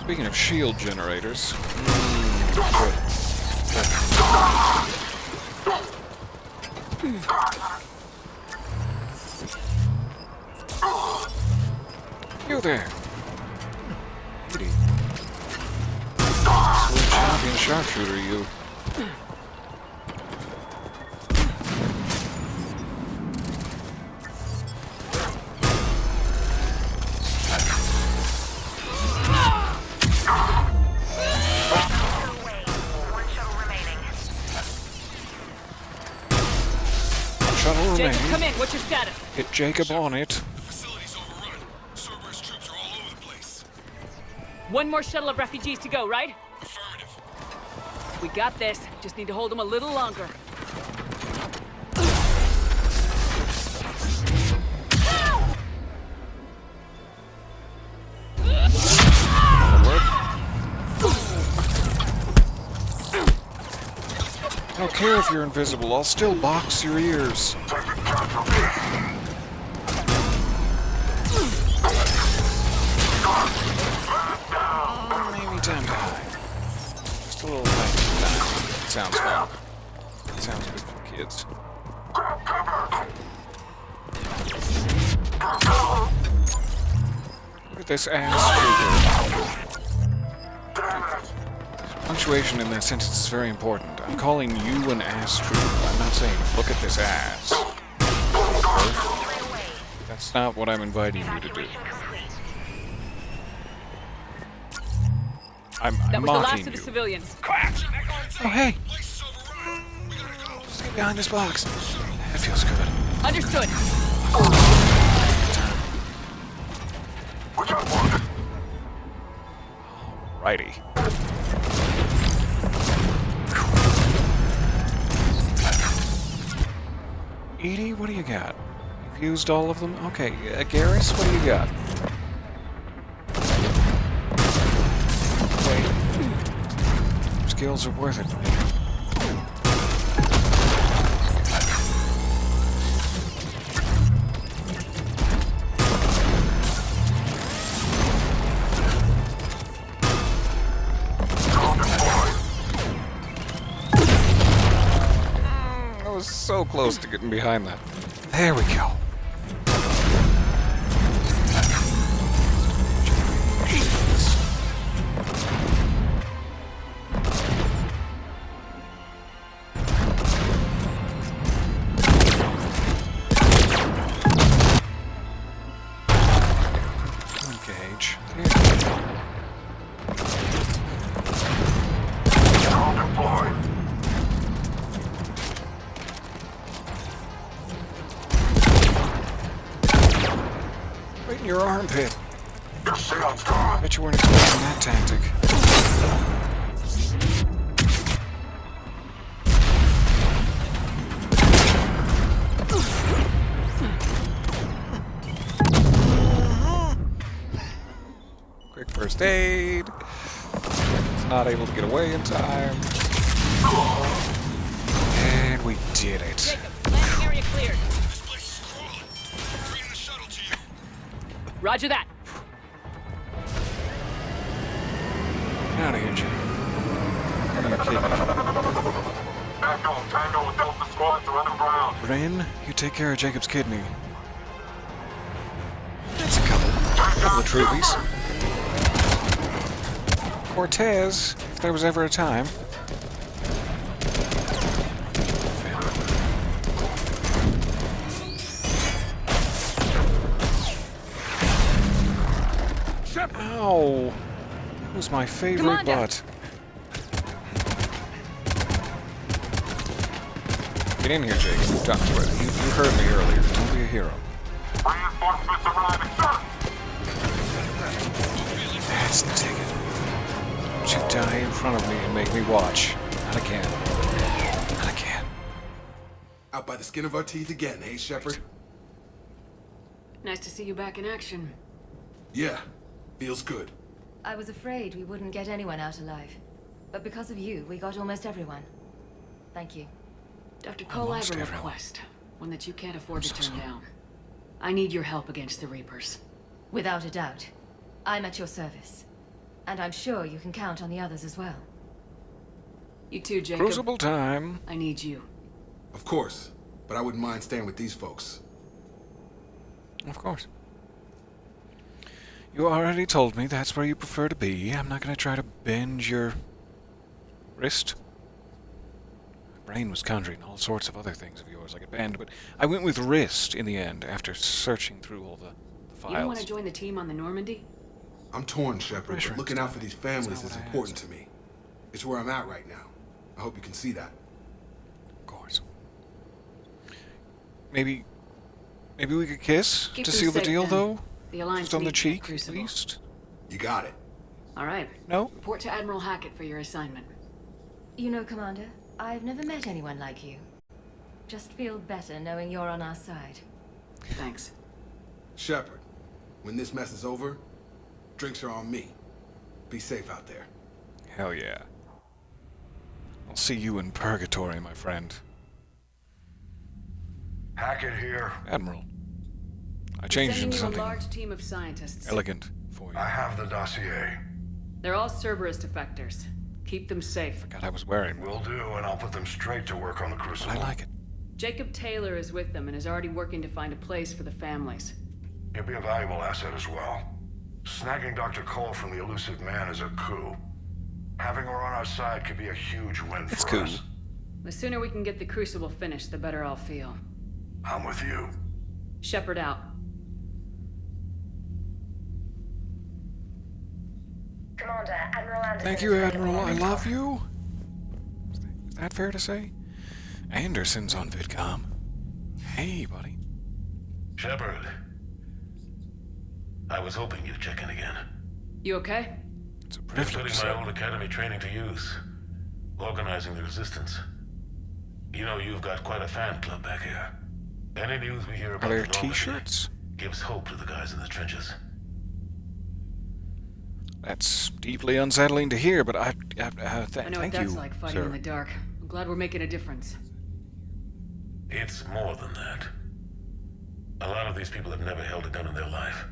S1: Speaking of shield generators. You there. Edie. Swiss champion sharpshooter, you. me.
S18: Jacob, come in. What's your status?
S1: Get Jacob on it.
S5: The facility's overrun. Cerberus troops are all over the place.
S18: One more shuttle of refugees to go, right?
S5: Affirmative.
S18: We got this. Just need to hold them a little longer.
S1: I don't care if you're invisible, I'll still box your ears. Maybe time to hide. Just a little bit. Sounds fun. Sounds good for kids. Look at this ass creeper. Punctuation in that sentence is very important. I'm calling you an ass trooper. I'm not saying, look at this ass. That's not what I'm inviting you to do. I'm
S18: That was the
S1: mocking
S18: last of the
S1: you.
S18: civilians.
S1: Oh, hey! Just get behind this box. That feels good.
S18: Understood.
S1: Alrighty. Edie, what do you got? You've used all of them? Okay, Garrus, what do you got? Wait. Skills are worth it. So close to getting behind that. There we go. Engage. Right in your armpit. Bet you weren't expecting that tactic. Quick first aid. It's not able to get away in time. And we did it.
S18: Jacob, landing area cleared.
S5: This place is crawling. Bringing a shuttle to you.
S18: Roger that.
S1: Get out of here, Jake. Are you kidding me?
S5: Tango with Delta squads are underground.
S1: Bryn, you take care of Jacob's kidney. That's a couple of troopies. Cortez, if there was ever a time. Ow! That was my favorite
S18: Commander.
S1: butt. Get in here, Jake. You heard me earlier. Don't be a hero.
S5: Reinforcements arriving, sir.
S1: That's the ticket. Don't you die in front of me and make me watch. Not again. Not again.
S12: Out by the skin of our teeth again, eh, Shepard?
S3: Nice to see you back in action.
S12: Yeah, feels good.
S19: I was afraid we wouldn't get anyone out alive. But because of you, we got almost everyone. Thank you.
S3: Dr. Cole, I have a request. One that you can't afford to turn down. I need your help against the Reapers.
S19: Without a doubt. I'm at your service. And I'm sure you can count on the others as well.
S3: You too, Jacob.
S1: Crucible time.
S3: I need you.
S12: Of course, but I wouldn't mind staying with these folks.
S1: Of course. You already told me that's where you prefer to be. I'm not going to try to bend your wrist. My brain was conjuring all sorts of other things of yours, like a bend, but I went with wrist in the end after searching through all the files.
S3: You don't want to join the team on the Normandy?
S12: I'm torn, Shepard, but looking out for these families is important to me. It's where I'm at right now. I hope you can see that.
S1: Of course. Maybe we could kiss
S3: Keep
S1: to
S3: them
S1: seal the
S3: safe,
S1: deal,
S3: then.
S1: though?
S3: The Alliance
S1: Just on the
S3: needs that
S1: cheek, at
S3: crucible.
S1: least?
S12: You got it.
S3: All right.
S1: No?
S3: Report to Admiral Hackett for your assignment.
S19: You know, Commander, I've never met anyone like you. Just feel better knowing you're on our side.
S3: Thanks.
S12: Shepard, when this mess is over, drinks are on me. Be safe out there.
S1: Hell yeah. I'll see you in purgatory, my friend.
S5: Hackett here.
S1: Admiral. I changed
S3: Sending
S1: into
S3: you
S1: something
S3: a large team of scientists.
S1: elegant for you.
S5: I have the dossier.
S3: They're all Cerberus defectors. Keep them safe.
S1: God, I was wearing one.
S5: Will do, and I'll put them straight to work on the crucible.
S1: I like it.
S3: Jacob Taylor is with them and is already working to find a place for the families.
S5: He'll be a valuable asset as well. Snagging Dr. Cole from the elusive man is a coup. Having her on our side could be a huge win
S1: It's
S5: for
S1: cool.
S5: us.
S3: The sooner we can get the crucible finished, the better I'll feel.
S5: I'm with you.
S3: Shepard out.
S7: Commander, Admiral Anderson.
S1: Thank you, Admiral. I love you. Is that fair to say? Anderson's on VidCom. Hey, buddy.
S5: Shepard. I was hoping you'd check in again.
S3: You okay?
S1: It's a
S5: Just
S1: privilege,
S5: putting
S1: sir.
S5: my old academy training to use. Organizing the resistance. You know, you've got quite a fan club back here. Any news we hear
S1: Are
S5: about
S1: there
S5: the Normandy
S1: t-shirts?
S5: gives hope to the guys in the trenches.
S1: That's deeply unsettling to hear, but
S3: I know what
S1: thank
S3: that's
S1: you,
S3: like fighting
S1: sir.
S3: in the dark. I'm glad we're making a difference.
S5: It's more than that. A lot of these people have never held a gun in their life.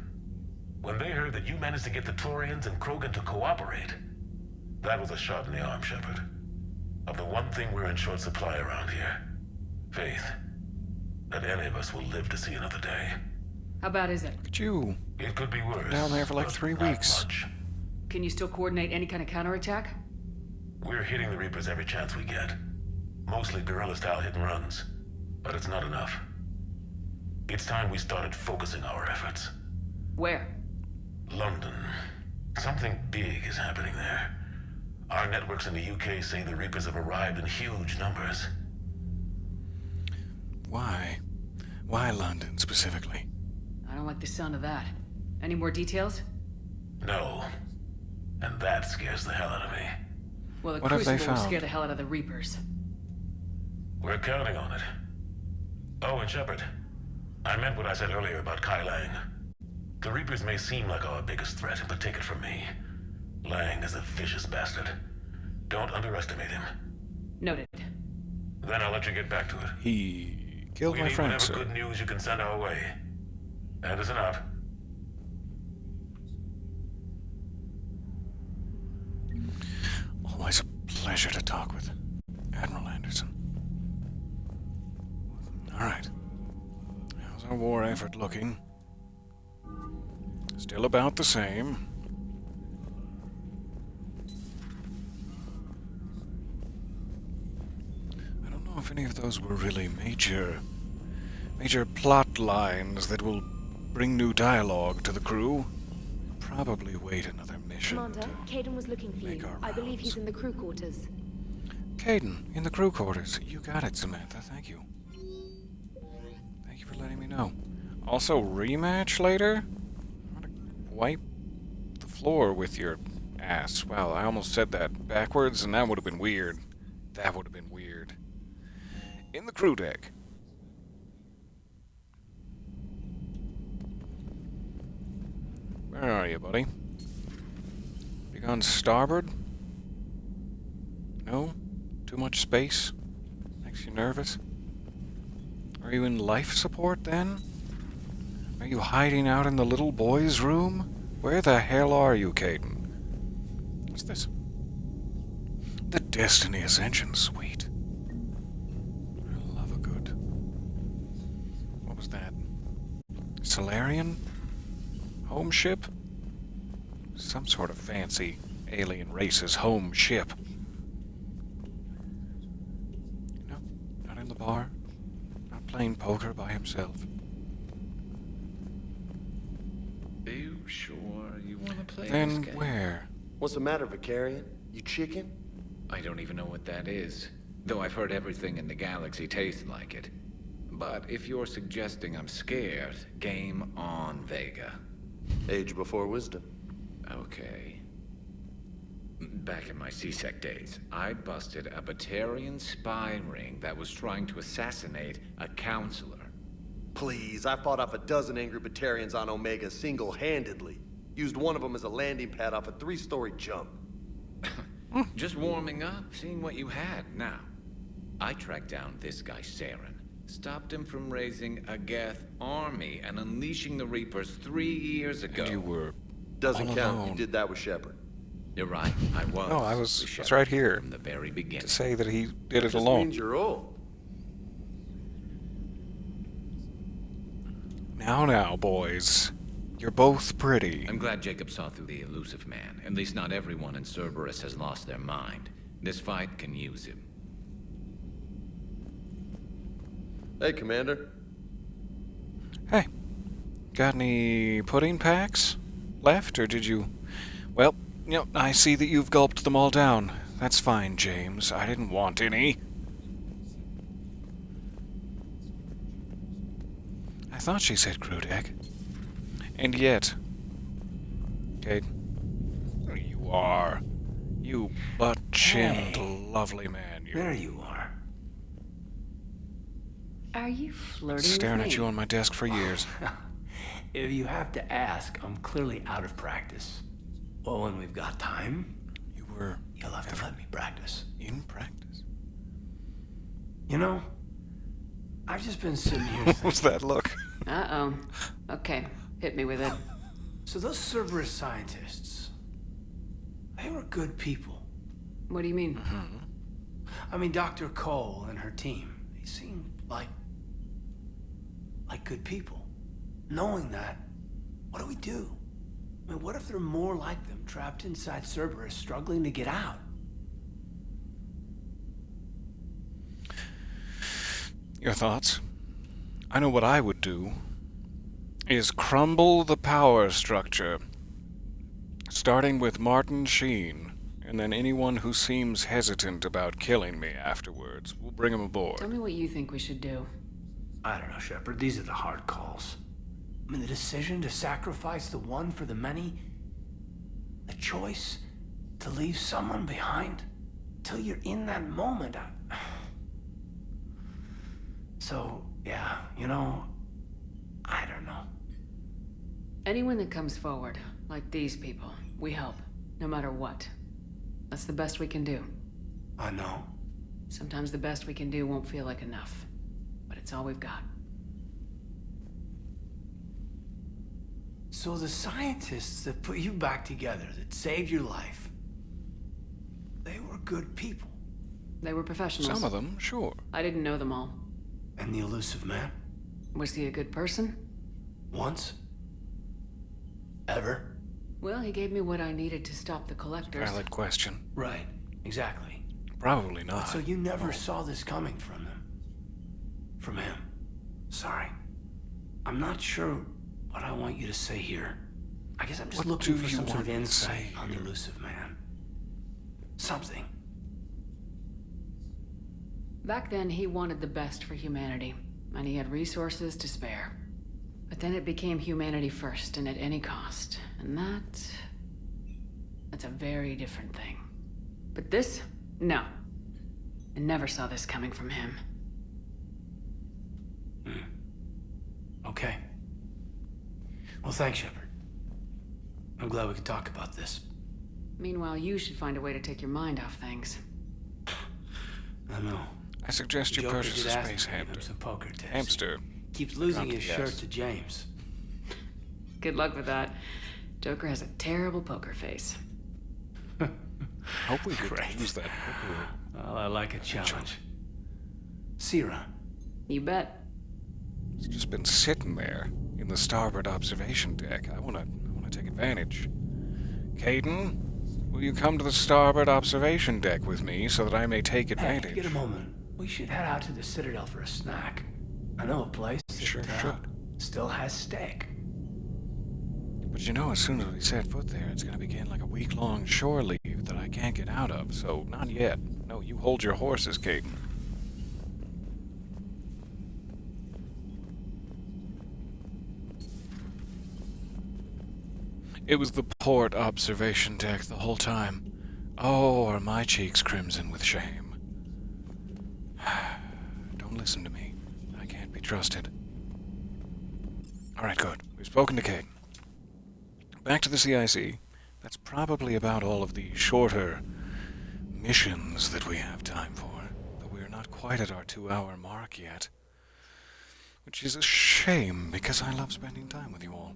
S5: When they heard that you managed to get the Torians and Krogan to cooperate, that was a shot in the arm, Shepard. Of the one thing we're in short supply around here. Faith. That any of us will live to see another day.
S3: How bad is it?
S1: Look at you.
S5: It could be worse.
S1: Down there for like
S5: but
S1: 3
S5: not
S1: weeks.
S5: much.
S3: Can you still coordinate any kind of counterattack?
S5: We're hitting the Reapers every chance we get. Mostly guerrilla-style hit-and-runs. But it's not enough. It's time we started focusing our efforts.
S3: Where?
S5: London. Something big is happening there. Our networks in the UK say the Reapers have arrived in huge numbers.
S1: Why? Why London specifically?
S3: I don't like the sound of that. Any more details?
S5: No. And that scares the hell out of me.
S3: Well, the
S1: What have they
S3: crucible will
S1: found?
S3: scare the hell out of the Reapers.
S5: We're counting on it. Oh, and Shepard. I meant what I said earlier about Kai Lang. The Reapers may seem like our biggest threat, but take it from me. Lang is a vicious bastard. Don't underestimate him.
S3: Noted.
S5: Then I'll let you get back to it.
S1: He killed
S5: We
S1: my
S5: need
S1: friend,
S5: whatever
S1: sir.
S5: good news you can send our way. Anderson out.
S1: Always a pleasure to talk with Admiral Anderson. Alright. How's our war effort looking? Still about the same. I don't know if any of those were really major plot lines that will bring new dialogue to the crew. Probably wait another mission.
S9: Commander, Caden was looking for you. I believe he's in the crew quarters.
S1: Caden, in the crew quarters. You got it, Samantha. Thank you. Thank you for letting me know. Also, rematch later? I'm gonna wipe the floor with your ass. Wow, I almost said that backwards, and that would have been weird. That would have been weird. In the crew deck. Where are you, buddy? You gone starboard? No? Too much space? Makes you nervous? Are you in life support, then? Are you hiding out in the little boy's room? Where the hell are you, Caden? What's this? The Destiny Ascension Suite. I love a good... What was that? Solarian? Home ship? Some sort of fancy alien race's home ship. No, not in the bar. Not playing poker by himself.
S2: Are you sure you want to play
S1: Then
S2: this game?
S1: where?
S11: What's the matter, Vicarian? You chicken?
S2: I don't even know what that is. Though I've heard everything in the galaxy tastes like it. But if you're suggesting I'm scared, game on, Vega.
S11: Age before wisdom.
S2: Okay. Back in my C-Sec days, I busted a Batarian spy ring that was trying to assassinate a counselor.
S11: Please, I fought off a dozen angry Batarians on Omega single-handedly. Used one of them as a landing pad off a 3-story jump.
S2: Just warming up, seeing what you had. Now, I tracked down this guy, Saren. Stopped him from raising a Geth army and unleashing the Reapers 3 years ago.
S1: And you were
S11: Doesn't
S1: all
S11: count.
S1: alone.
S11: You did that with Shepard.
S2: You're right, I was.
S1: No, I was right here
S2: from the very beginning.
S1: to say that he did it
S11: Just
S1: alone.
S11: means you're old.
S1: Now, boys. You're both pretty.
S2: I'm glad Jacob saw through the elusive man. At least not everyone in Cerberus has lost their mind. This fight can use him.
S11: Hey, Commander.
S1: Hey, got any pudding packs left, or did you... Well, I see that you've gulped them all down. That's fine, James. I didn't want any. I thought she said crew deck. And yet... Kate, there you are. You butt-chinned, lovely man.
S20: There you are.
S3: Are you flirting
S1: Staring
S3: with me?
S1: at you on my desk for years.
S20: If you have to ask, I'm clearly out of practice. Well, when we've got time, you'll have to let me practice.
S1: In practice?
S20: You know, I've just been sitting here
S1: What was that look?
S3: Uh-oh. Okay, hit me with it.
S20: So those Cerberus scientists, they were good people.
S3: What do you mean?
S20: I mean, Dr. Cole and her team, they seemed like good people. Knowing that, what do we do? I mean, what if there are more like them trapped inside Cerberus, struggling to get out?
S1: Your thoughts? I know what I would do is crumble the power structure, starting with Martin Sheen, and then anyone who seems hesitant about killing me afterwards. We'll bring him aboard.
S3: Tell me what you think we should do.
S20: I don't know, Shepard. These are the hard calls. I mean, the decision to sacrifice the one for the many, the choice to leave someone behind till you're in that moment. So, yeah, I don't know.
S3: Anyone that comes forward, like these people, we help, no matter what. That's the best we can do.
S20: I know.
S3: Sometimes the best we can do won't feel like enough, but it's all we've got.
S20: So the scientists that put you back together, that saved your life, they were good people.
S3: They were professionals.
S1: Some of them, sure.
S3: I didn't know them all.
S20: And the elusive man?
S3: Was he a good person?
S20: Once? Ever?
S3: Well, he gave me what I needed to stop the collectors.
S1: Valid question.
S20: Right, exactly.
S1: Probably not.
S20: But so you never saw this coming from them? From him? Sorry. I'm not sure what I want you to say here. I guess I'm just looking for some sort of insight on the elusive man. Something.
S3: Back then, he wanted the best for humanity, and he had resources to spare. But then it became humanity first, and at any cost. And that's a very different thing. But this? No. I never saw this coming from him.
S20: Okay. Well, thanks, Shepard. I'm glad we could talk about this.
S3: Meanwhile, you should find a way to take your mind off things.
S20: I know.
S1: I suggest you
S20: Joker
S1: purchase
S20: did
S1: a
S20: ask
S1: space
S20: me to give him
S1: hamster.
S20: some poker tips.
S1: Hamster.
S20: Keeps losing
S1: Not
S20: his
S1: yes.
S20: shirt to James.
S3: Good luck with that. Joker has a terrible poker face.
S1: Hope we could
S20: Great.
S1: use that.
S20: Well, I like a challenge. See you around.
S3: You bet.
S1: It's just been sitting there in the starboard observation deck. I wanna take advantage. Caden, will you come to the starboard observation deck with me so that I may take advantage?
S20: Hey, get a moment. We should head out to the Citadel for a snack. I know a place that
S1: Sure should.
S20: still has steak.
S1: But as soon as we set foot there, it's gonna begin like a week-long shore leave that I can't get out of, so not yet. No, you hold your horses, Caden. It was the port observation deck the whole time. Oh, are my cheeks crimson with shame. Don't listen to me. I can't be trusted. Alright, good. We've spoken to Kate. Back to the CIC. That's probably about all of the shorter missions that we have time for, though we're not quite at our 2-hour mark yet. Which is a shame, because I love spending time with you all.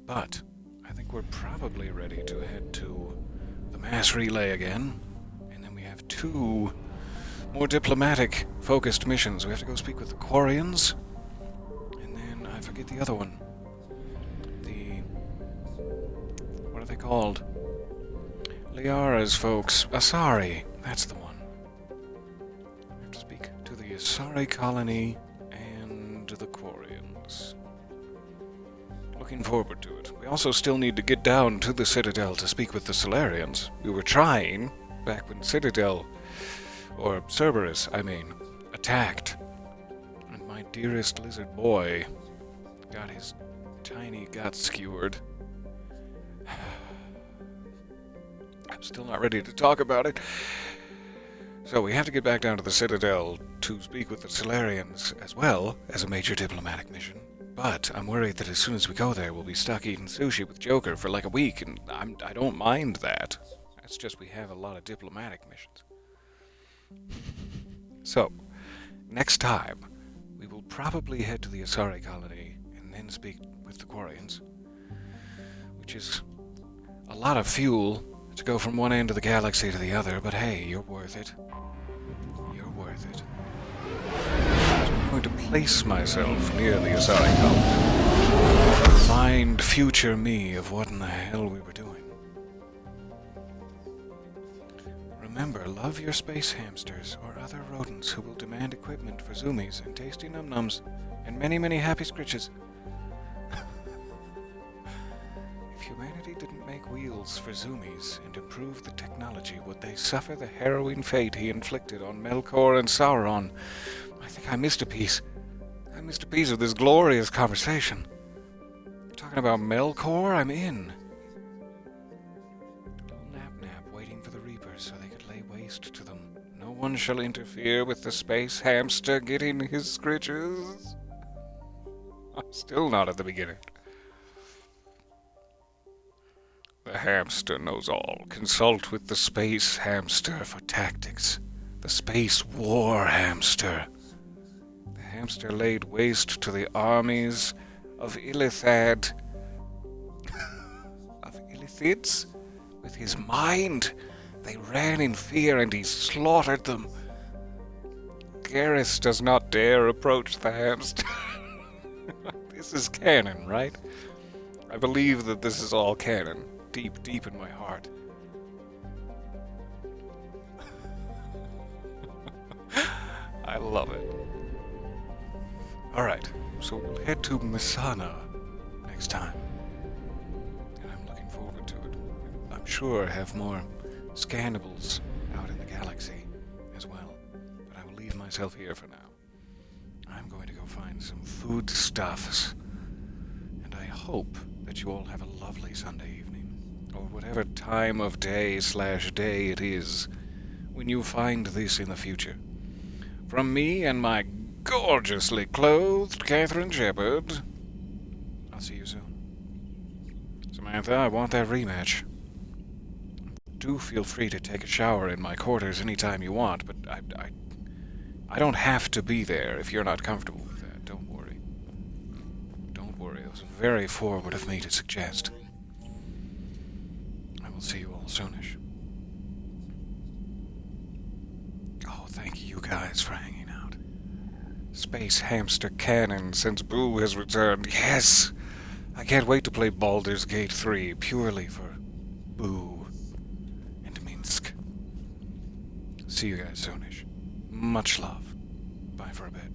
S1: But I think we're probably ready to head to the mass relay again, and then we have 2 more diplomatic-focused missions. We have to go speak with the Quarians, and then I forget the other one. What are they called? Liara's folks. Asari. That's the one. We have to speak to the Asari colony and the Quarians. Looking forward to it. We also still need to get down to the Citadel to speak with the Solarians. We were trying, back when Citadel, or Cerberus, I mean, attacked. And my dearest lizard boy got his tiny guts skewered. I'm still not ready to talk about it. So we have to get back down to the Citadel to speak with the Solarians as well as a major diplomatic mission. But I'm worried that as soon as we go there, we'll be stuck eating sushi with Joker for like a week, and I don't mind that. It's just we have a lot of diplomatic missions. So, next time, we will probably head to the Asari colony and then speak with the Quarians, which is a lot of fuel to go from one end of the galaxy to the other, but hey, you're worth it. You're worth it. So I'm going to place myself near the Asari colony. Remind future me of what in the hell we were doing. Remember, love your space hamsters or other rodents who will demand equipment for zoomies and tasty num-nums and many, many happy scritches. If humanity didn't make wheels for zoomies and improve the technology, would they suffer the harrowing fate he inflicted on Melkor and Sauron? I think I missed a piece. I missed a piece of this glorious conversation. Talking about Melkor, I'm in. Waiting for the Reapers so they could lay waste to them. No one shall interfere with the space hamster getting his scritches. I'm still not at the beginning. The hamster knows all. Consult with the space hamster for tactics. The space war hamster. The hamster laid waste to the armies of Illithad. Of Illithids? With his mind, they ran in fear and he slaughtered them. Garrus does not dare approach the hamster. This is canon, right? I believe that this is all canon, deep, deep in my heart. I love it. Alright, so we'll head to Masana next time. Sure have more scannables out in the galaxy as well, but I will leave myself here for now. I'm going to go find some foodstuffs, and I hope that you all have a lovely Sunday evening, or whatever time of day/day it is when you find this in the future. From me and my gorgeously clothed Catherine Shepard, I'll see you soon. Samantha, I want that rematch. Do feel free to take a shower in my quarters anytime you want, but I don't have to be there if you're not comfortable with that. Don't worry. Don't worry. It was very forward of me to suggest. I will see you all soonish. Oh, thank you guys for hanging out. Space hamster canon since Boo has returned. Yes! I can't wait to play Baldur's Gate 3 purely for Boo. See you guys soonish. Much love. Bye for a bit.